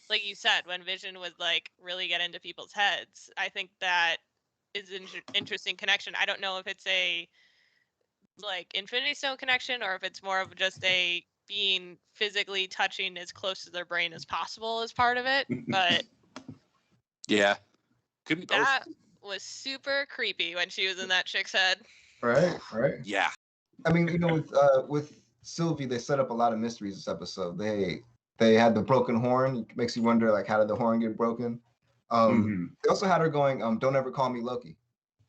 like you said, when Vision would like really get into people's heads, I think that is an interesting connection. I don't know if it's a like Infinity Stone connection or if it's more of just a being physically touching as close to their brain as possible as part of it. But yeah, could be both. That was super creepy when she was in that chick's head. Right. Yeah. I mean, with Sylvie, they set up a lot of mysteries this episode. They had the broken horn. It makes you wonder, like, how did the horn get broken? They also had her going, "Don't ever call me Loki,"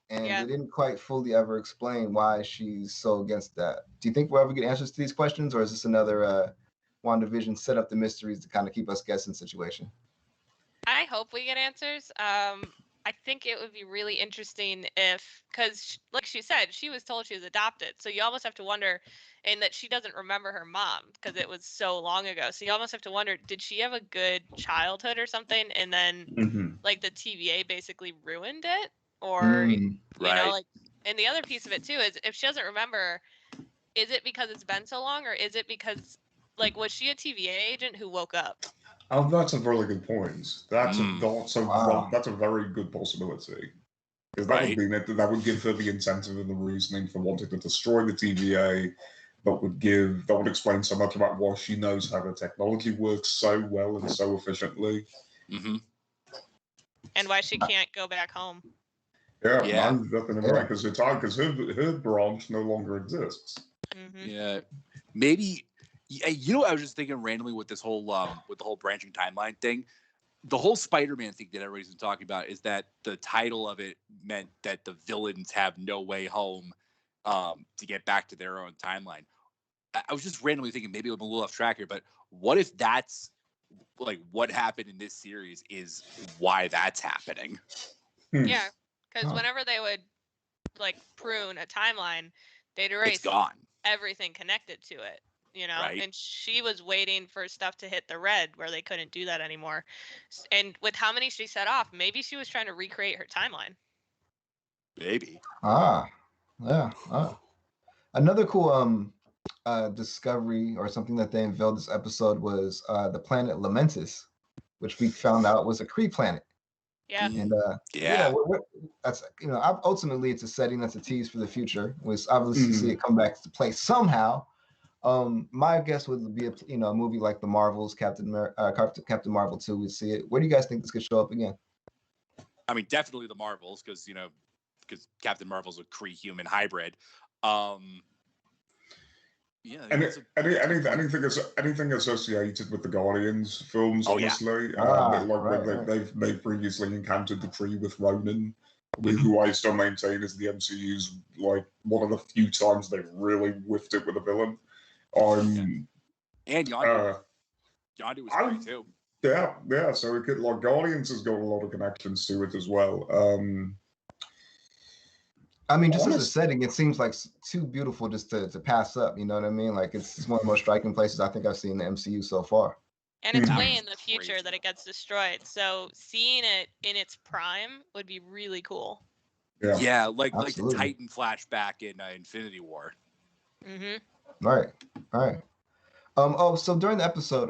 and they didn't quite fully ever explain why she's so against that. Do you think we'll ever get answers to these questions, or is this another WandaVision set up the mysteries to kind of keep us guessing situation? I hope we get answers. I think it would be really interesting because, like she said, she was told she was adopted. So you almost have to wonder, and that she doesn't remember her mom because it was so long ago. So you almost have to wonder, did she have a good childhood or something? And then, like, the TVA basically ruined it? Or, you know, like, and the other piece of it, too, is if she doesn't remember, is it because it's been so long? Or is it because, like, was she a TVA agent who woke up? Oh, that's a really good point. That's a very good possibility. Because that would give her the incentive and the reasoning for wanting to destroy the TVA. That would explain so much about why she knows how the technology works so well and so efficiently. And why she can't go back home. Yeah. No, definitely right. Because her branch no longer exists. Yeah, maybe. You know, I was just thinking randomly with this whole with the whole branching timeline thing. The whole Spider-Man thing that everybody's been talking about is that the title of it meant that the villains have no way home to get back to their own timeline. I was just randomly thinking, maybe I'm a little off track here, but what if that's like what happened in this series is why that's happening? Yeah, because whenever they would like prune a timeline, they'd erase everything connected to it. You know, and she was waiting for stuff to hit the red where they couldn't do that anymore. And with how many she set off, maybe she was trying to recreate her timeline. Maybe. Another cool discovery or something that they unveiled this episode was the planet Lamentis, which we found out was a Kree planet. Yeah. And that's ultimately it's a setting that's a tease for the fear. We obviously see it come back to play somehow. My guess would be a movie like the Marvels, Captain Marvel 2. We'd see it. Where do you guys think this could show up again? I mean, definitely the Marvels, because Captain Marvel's a Kree human hybrid. Anything associated with the Guardians films, honestly. They've previously encountered the Kree with Ronan, who I still maintain is the MCU's like one of the few times they've really whiffed it with a villain. I'm And Yondu. Yondu was great too. yeah. So it could, like, Guardians has got a lot of connections to it as well. I mean, just as a setting, it seems like too beautiful just to pass up. You know what I mean? Like it's one of the most striking places I think I've seen in the MCU so far. And it's Mhm. way in the future that it gets destroyed. So seeing it in its prime would be really cool. Yeah, like the Absolutely. Titan flashback in Infinity War. Mm-hmm. Right. Oh, so during the episode,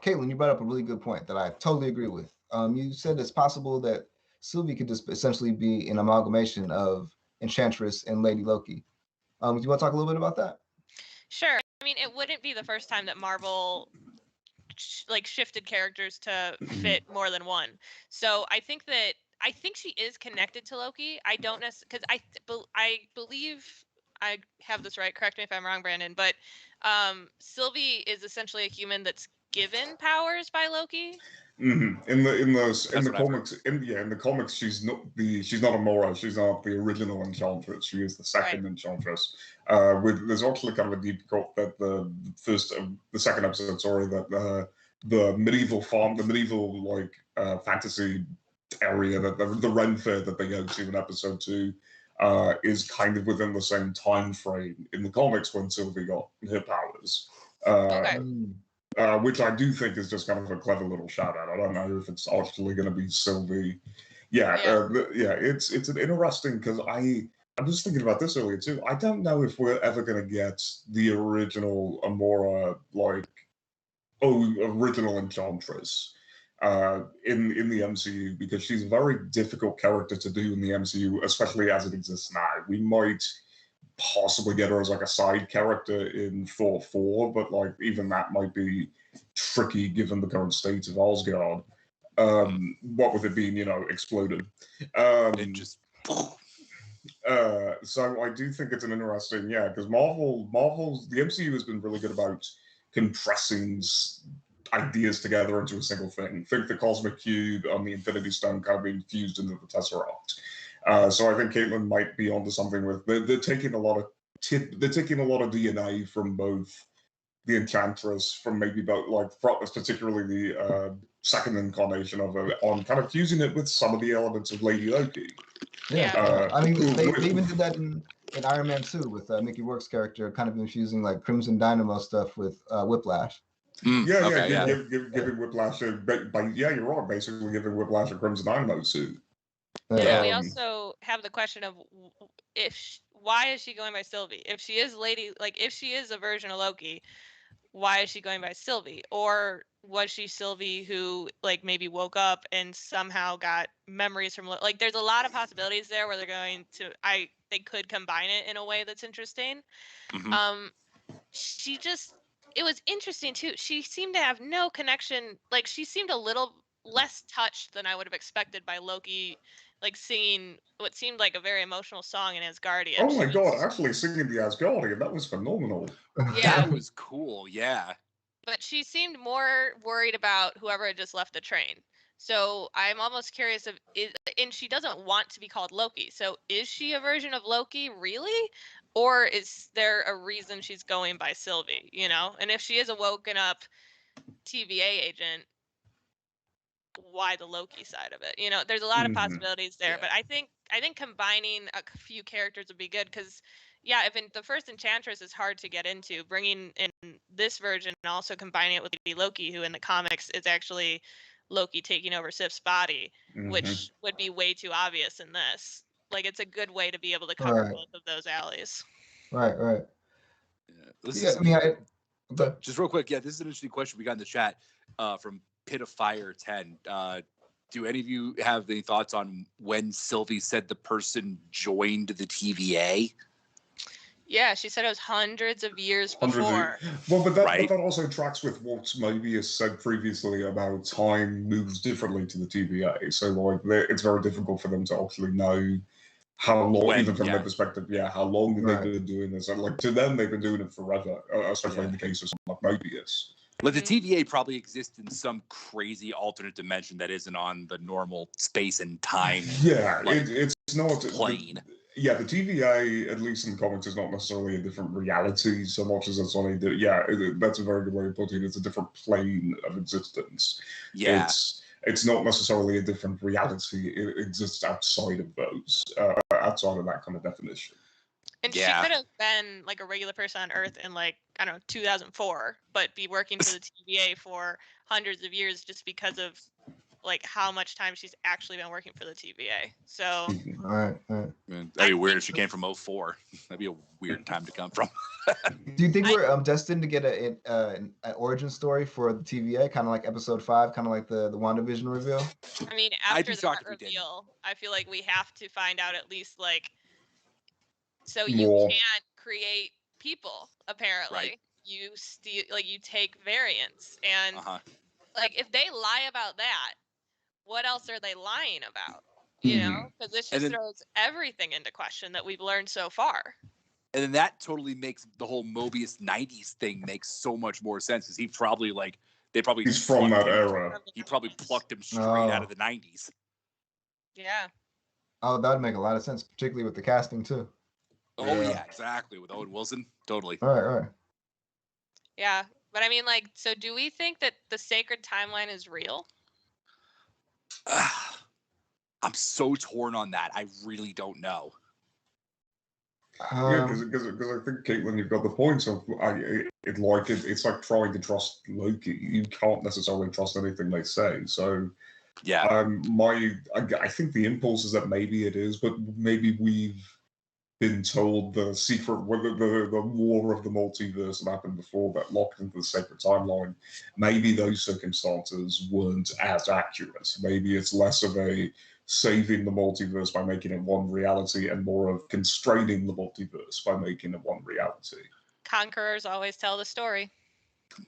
Caitlin, you brought up a really good point that I totally agree with. You said it's possible that Sylvie could just essentially be an amalgamation of Enchantress and Lady Loki. Do you want to talk a little bit about that? Sure. I mean, it wouldn't be the first time that Marvel shifted characters to fit more than one. So I think she is connected to Loki. I don't necessarily, because I believe I have this right. Correct me if I'm wrong, Brandon. But Sylvie is essentially a human that's given powers by Loki. Mm-hmm. In the comics, she's not a Mora. She's not the original Enchantress. She is the second Enchantress. There's actually kind of a deep cut that the second episode, that the medieval fantasy area, that the Ren Fair that they go to in episode 2 is kind of within the same time frame in the comics when Sylvie got her powers. Which I do think is just kind of a clever little shout out. I don't know if it's actually going to be Sylvie. It's an interesting, because I'm just thinking about this earlier too. I don't know if we're ever going to get the original Amora, original Enchantress in the MCU, because she's a very difficult character to do in the MCU, especially as it exists now. We might possibly get her as like a side character in Thor 4, but even that might be tricky given the current state of Asgard. What with it being, exploded. It just so I do think it's an interesting, because the MCU has been really good about compressing ideas together into a single thing. Think the Cosmic Cube and the Infinity Stone kind of being fused into the Tesseract. So I think Caitlin might be onto something with they're taking a lot of DNA from both the Enchantress, from maybe particularly the second incarnation of her, on kind of fusing it with some of the elements of Lady Loki. I mean, they even did that in Iron Man 2 with Mickey Rourke's character, kind of infusing Crimson Dynamo stuff with Whiplash. Giving Whiplash you're right, basically giving Whiplash a Crimson Dynamo suit. Yeah, we also have the question of why is she going by Sylvie? If she is if she is a version of Loki, why is she going by Sylvie? Or was she Sylvie who maybe woke up and somehow got memories from there's a lot of possibilities there where they could combine it in a way that's interesting. It was interesting too. She seemed to have no connection. She seemed a little less touched than I would have expected by Loki, singing what seemed like a very emotional song in Asgardian. Oh my god, actually singing the Asgardian, that was phenomenal. Yeah. That was cool, yeah. But she seemed more worried about whoever had just left the train. So I'm almost curious and she doesn't want to be called Loki. So is she a version of Loki, really? Or is there a reason she's going by Sylvie, And if she is a woken up TVA agent, why the Loki side of it? There's a lot of possibilities there. But I think combining a few characters would be good, because if the first Enchantress is hard to get into, bringing in this version and also combining it with Loki, who in the comics is actually Loki taking over Sif's body, which would be way too obvious in this. It's a good way to be able to cover both of those alleys. Right. Just real quick, this is an interesting question we got in the chat from Pit of Fire 10. Do any of you have any thoughts on when Sylvie said the person joined the TVA? Yeah, she said it was hundreds of years before. But that also tracks with what Mobius said previously about time moves differently to the TVA. So it's very difficult for them to actually know how long, even from their perspective, how long they've been doing this. And to them, they've been doing it forever, especially in the case of someone like Mobius. The TVA probably exists in some crazy alternate dimension that isn't on the normal space and time. Yeah, it's not plane. yeah, the TVA, at least in the comics, is not necessarily a different reality so much as it's only that's a very good way of putting it. It's a different plane of existence. Yeah. It's not necessarily a different reality. It exists outside of those, outside of that kind of definition. And she could have been like a regular person on Earth in like, I don't know, 2004, but be working for the TVA for hundreds of years just because of like how much time she's actually been working for the TVA. So All right. That'd be weird if she came from 04. That'd be a weird time to come from. Do you think we're destined to get an origin story for the TVA, kind of like episode 5, kind of like the WandaVision reveal? I mean, after that reveal, I feel like we have to find out at least like, so you can't create people, apparently. Right. You steal, like you take variants, and like if they lie about that, what else are they lying about? You know, because this just throws everything into question that we've learned so far. And then that totally makes the whole Mobius 90s thing makes so much more sense, because he probably he's from that era. He probably plucked him straight out of the 90s. Yeah. Oh, that would make a lot of sense, particularly with the casting too. Oh yeah, exactly. With Owen Wilson, totally. All right. Yeah, but I mean, like, so do we think that the sacred timeline is real? I'm so torn on that. I really don't know. Yeah, because I think, Caitlin, you've got the point of it's like trying to trust Loki. You can't necessarily trust anything they say. So yeah, I think the impulse is that maybe it is, but maybe we've been told the secret, whether the war of the multiverse that happened before that locked into the sacred timeline, maybe those circumstances weren't as accurate. Maybe it's less of a saving the multiverse by making it one reality and more of constraining the multiverse by making it one reality. Conquerors always tell the story.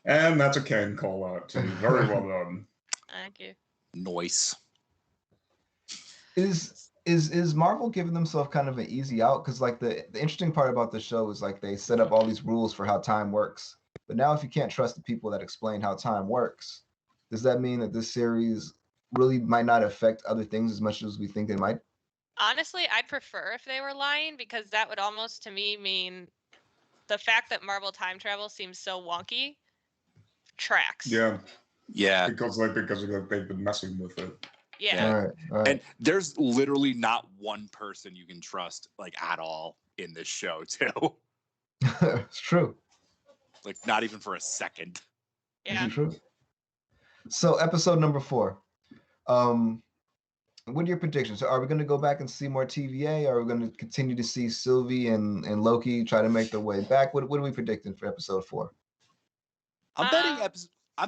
And that's a Ken call out too. Very well done. Thank you. Noise. Is Marvel giving themselves kind of an easy out? Because like the interesting part about the show is like they set up all these rules for how time works. But now if you can't trust the people that explain how time works, does that mean that this series really might not affect other things as much as we think they might? Honestly, I'd prefer if they were lying, because that would almost to me mean the fact that Marvel time travel seems so wonky tracks. Yeah. Because they've been messing with it. Yeah. All right. And there's literally not one person you can trust like at all in this show too. It's true. Like not even for a second. Yeah. It's true. So episode number 4. What are your predictions? So are we going to go back and see more TVA? Or are we going to continue to see Sylvie and Loki try to make their way back? What are we predicting for episode 4? I'm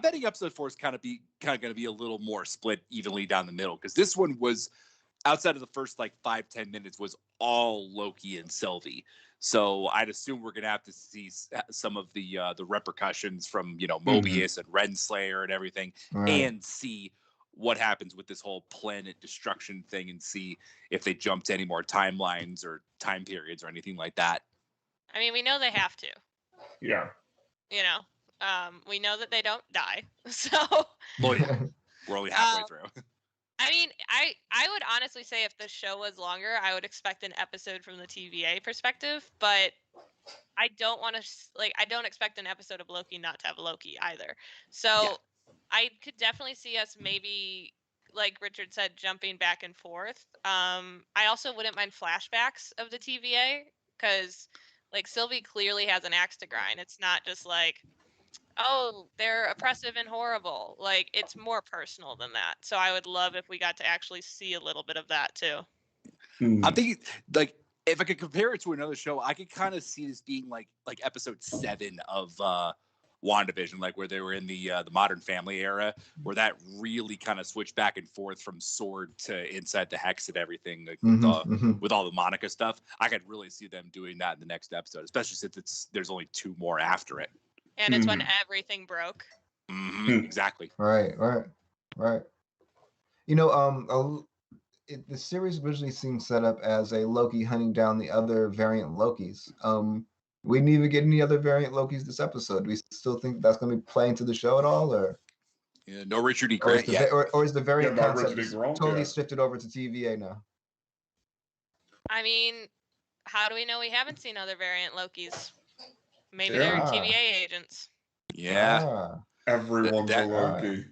betting episode 4 is kind of going to be a little more split evenly down the middle, because this one was, outside of the first like 5-10 minutes, was all Loki and Sylvie. So I'd assume we're going to have to see some of the repercussions from Mobius and Renslayer and everything, and see what happens with this whole planet destruction thing, and see if they jump to any more timelines or time periods or anything like that. I mean, we know they have to. Yeah. We know that they don't die. So well, yeah, we're only halfway through. I mean, I would honestly say if the show was longer, I would expect an episode from the TVA perspective, but I don't want to I don't expect an episode of Loki not to have Loki either. So I could definitely see us maybe, like Richard said, jumping back and forth. I also wouldn't mind flashbacks of the TVA, because like Sylvie clearly has an axe to grind. It's not just like, oh, they're oppressive and horrible. Like, it's more personal than that. So I would love if we got to actually see a little bit of that too. I'm thinking, like, if I could compare it to another show, I could kind of see this being like episode 7 of WandaVision, like where they were in the Modern Family era, where that really kind of switched back and forth from Sword to Inside the Hex and everything, like, with all the Monica stuff. I could really see them doing that in the next episode, especially since there's only 2 more after it. And it's when everything broke. Exactly. Right. The series originally seemed set up as a Loki hunting down the other variant Lokis. We didn't even get any other variant Lokis this episode. Do we still think that's going to be playing to the show at all, or? Yeah, no Richard E. Grant yet. Or is the variant concept Grant, totally shifted over to TVA now? I mean, how do we know we haven't seen other variant Lokis? Maybe Yeah. they're TVA agents. Yeah. Ah, Everyone's a That- Loki.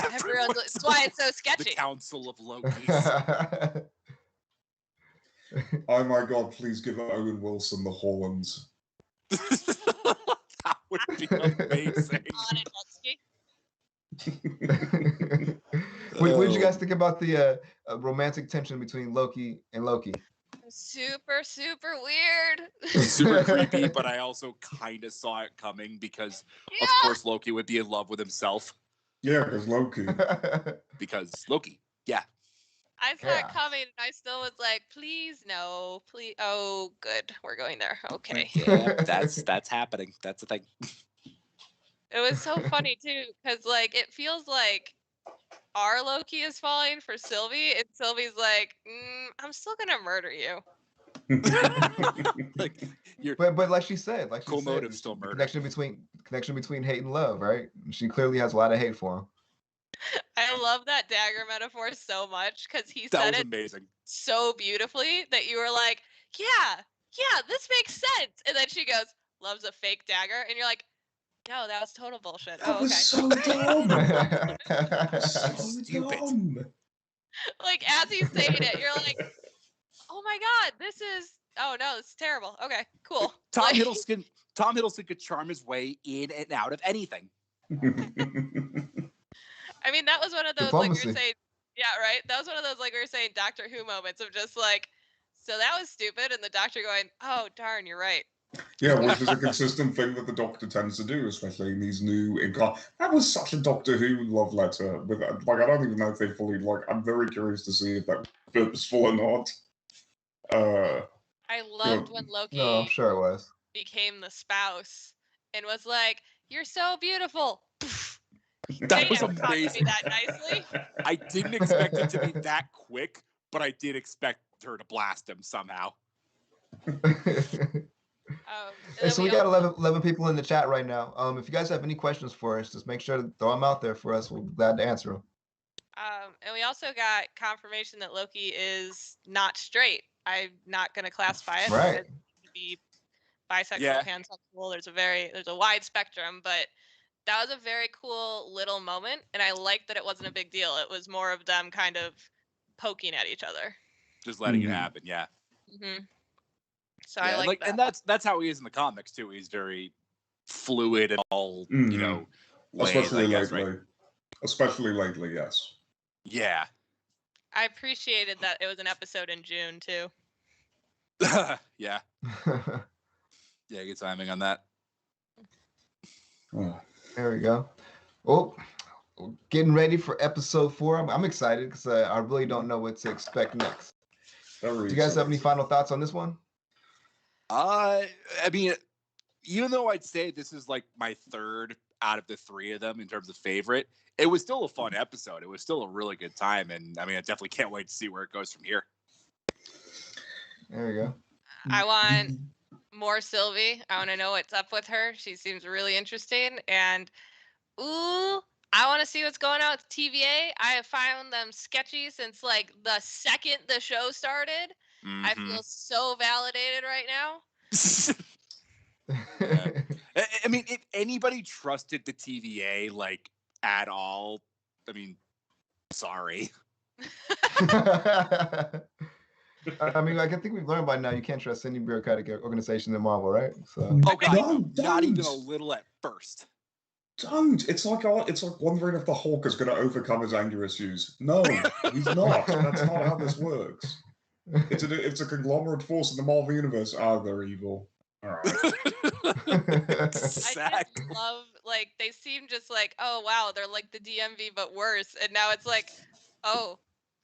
Everyone's. That's why it's so The sketchy. Council of Lokis. Oh my god, please give Owen Wilson the horns. That would be amazing. On and Husky. What did you guys think about the romantic tension between Loki and Loki? Super, super weird. Super creepy, but I also kind of saw it coming because, of course, Loki would be in love with himself. Yeah, because Loki. Because Loki. Yeah. I saw Yeah. it coming, and I still was like, "Please, no, please." Oh, good, we're going there. Okay. Yeah, that's happening. That's the thing. It was so funny too, because like it feels like our Loki is falling for Sylvie, and Sylvie's like, "I'm still gonna murder you." Like your but like she said, cool motive still murder. connection between hate and love, right? She clearly has a lot of hate for him. I love that dagger metaphor so much because he That said was it amazing. so beautifully that you were like, "Yeah, this makes sense." And then she goes, "Love's a fake dagger," and you're like, "No, that was total bullshit." That Oh, was okay. so dumb. That was so Stupid. dumb. Like as he's saying it, you're like, "Oh my god, this is. Oh no, this is terrible." Okay, cool. Tom Like, Hiddleston could charm his way in and out of anything. I mean, that was one of those like we Diplomacy. were saying. Yeah, right. That was one of those like we were saying Doctor Who moments of just like, so that was stupid, and the Doctor going, "Oh darn, you're right." Yeah, which is a consistent thing that the Doctor tends to do, especially in these new That was such a Doctor Who love letter. With like, I don't even know if they fully like. I'm very curious to see if that was purposeful or not. I loved when Loki No, I'm sure it was. became the spouse and was like, "You're so beautiful." That was Damn, talking to amazing. me that nicely. I didn't expect it to be that quick, but I did expect her to blast him somehow. Hey, so we got 11 people in the chat right now. If you guys have any questions for us, just make sure to throw them out there for us. We'll be glad to answer them. And we also got confirmation that Loki is not straight. I'm not going to classify it. Right. It could be bisexual, Yeah. pansexual. There's a wide spectrum, but that was a very cool little moment, and I liked that it wasn't a big deal. It was more of them kind of poking at each other. Just letting it happen, yeah. Mm-hmm. So Yeah, I like that. And that's how he is in the comics too. He's very fluid and all, you know, ways, especially I guess, lately. right? Especially lately, yes. Yeah. I appreciated that it was an episode in June too. Yeah. Yeah, good timing on that. There we go. Oh, getting ready for episode 4. I'm excited because I really don't know what to expect next. Do you guys have any final thoughts on this one? I mean, even though I'd say this is like my third out of the 3 of them in terms of favorite, it was still a fun episode. It was still a really good time, and I mean, I definitely can't wait to see where it goes from here. There we go. I want more Sylvie. I want to know what's up with her. She seems really interesting, and ooh, I want to see what's going on with TVA. I have found them sketchy since like the second the show started. Mm-hmm. I feel so validated right now. Yeah. I mean, if anybody trusted the TVA like at all, I mean, sorry. I mean, like, I think we've learned by now you can't trust any bureaucratic organization in Marvel, right? So. Oh god, No, not even a don't. little at first. Don't. It's like wondering if the Hulk is going to overcome his anger issues. No, he's not. That's not how this works. It's a conglomerate force in the Marvel universe. Ah, they're evil. All right. I just love, like, they seem just like, oh wow, they're like the DMV but worse, and now it's like, oh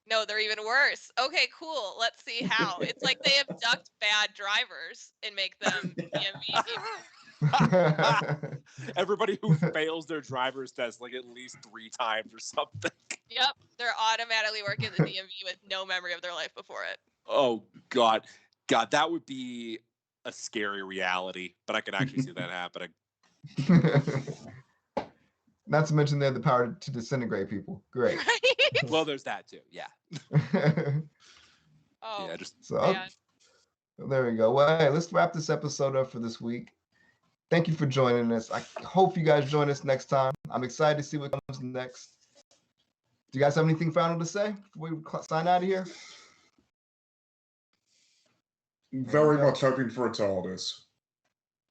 no, they're even worse. Okay, cool. Let's see how. It's like they abduct bad drivers and make them DMV people. Everybody who fails their driver's test like at least 3 times or something. Yep, they're automatically working the DMV with no memory of their life before it. Oh god, that would be a scary reality, but I could actually see that happening. Not to mention they have the power to disintegrate people. Great. Right? Well, there's that too. Yeah. Oh, Yeah. Just So There we go. Well, hey, let's wrap this episode up for this week. Thank you for joining us. I hope you guys join us next time. I'm excited to see what comes next. Do you guys have anything final to say before we sign out of here? Very much hoping for a TARDIS.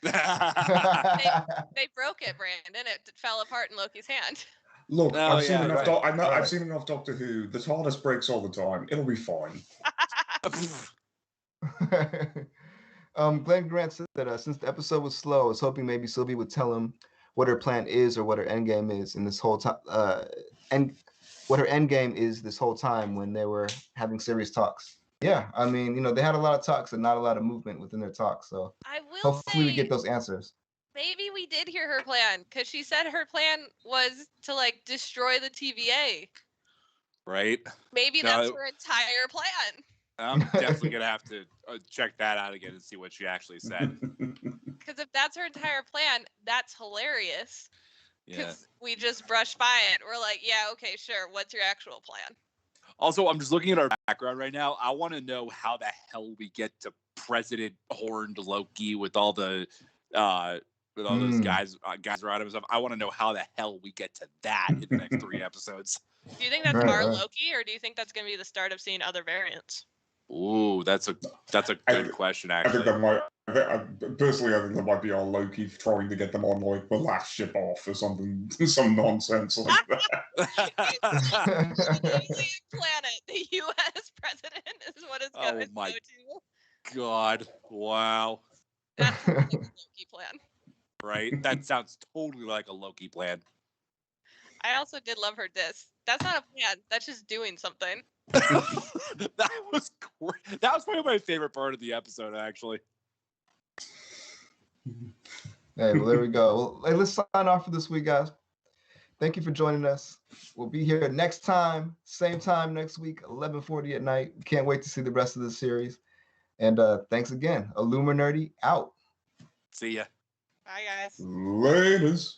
They broke it, Brandon. It fell apart in Loki's hand. Look, Oh, I've seen yeah, enough. right, I've right. seen enough Doctor Who. The TARDIS breaks all the time. It'll be fine. Glenn Grant said that since the episode was slow, I was hoping maybe Sylvie would tell him what her plan is or what her end game is in this whole time, and what her end game is this whole time when they were having serious talks. Yeah, I mean, you know, they had a lot of talks and not a lot of movement within their talks. So I will hopefully we say, get those answers. maybe we did hear her plan, because she said her plan was to like destroy the TVA. Right? Maybe No, that's her entire plan. I'm definitely gonna have to check that out again and see what she actually said. Because if that's her entire plan, that's hilarious. Yeah. Because we just brushed by it. We're like, yeah, okay, sure. What's your actual plan? Also, I'm just looking at our background right now. I want to know how the hell we get to President Horned Loki with all the those guys around him and stuff. I want to know how the hell we get to that in the next 3 episodes. Do you think that's Right, our right. Loki, or do you think that's going to be the start of seeing other variants? Ooh, that's a good question, I think actually. that might. Personally, I think that might be our Loki trying to get them on like the last ship off or something, some nonsense like that. Alien planet, the U.S. president is what it's going to go my to. God! Wow! That's the Loki plan. Right? That sounds totally like a Loki plan. I also did love her diss. That's not a plan. That's just doing something. That was great. That was probably my favorite part of the episode, actually. Hey, well, there we go. Well, hey, let's sign off for this week, guys. Thank you for joining us. We'll be here next time, same time next week, 11:40 at night. Can't wait to see the rest of the series. And thanks again. Illuminerdi out. See ya. Bye, guys. Laters.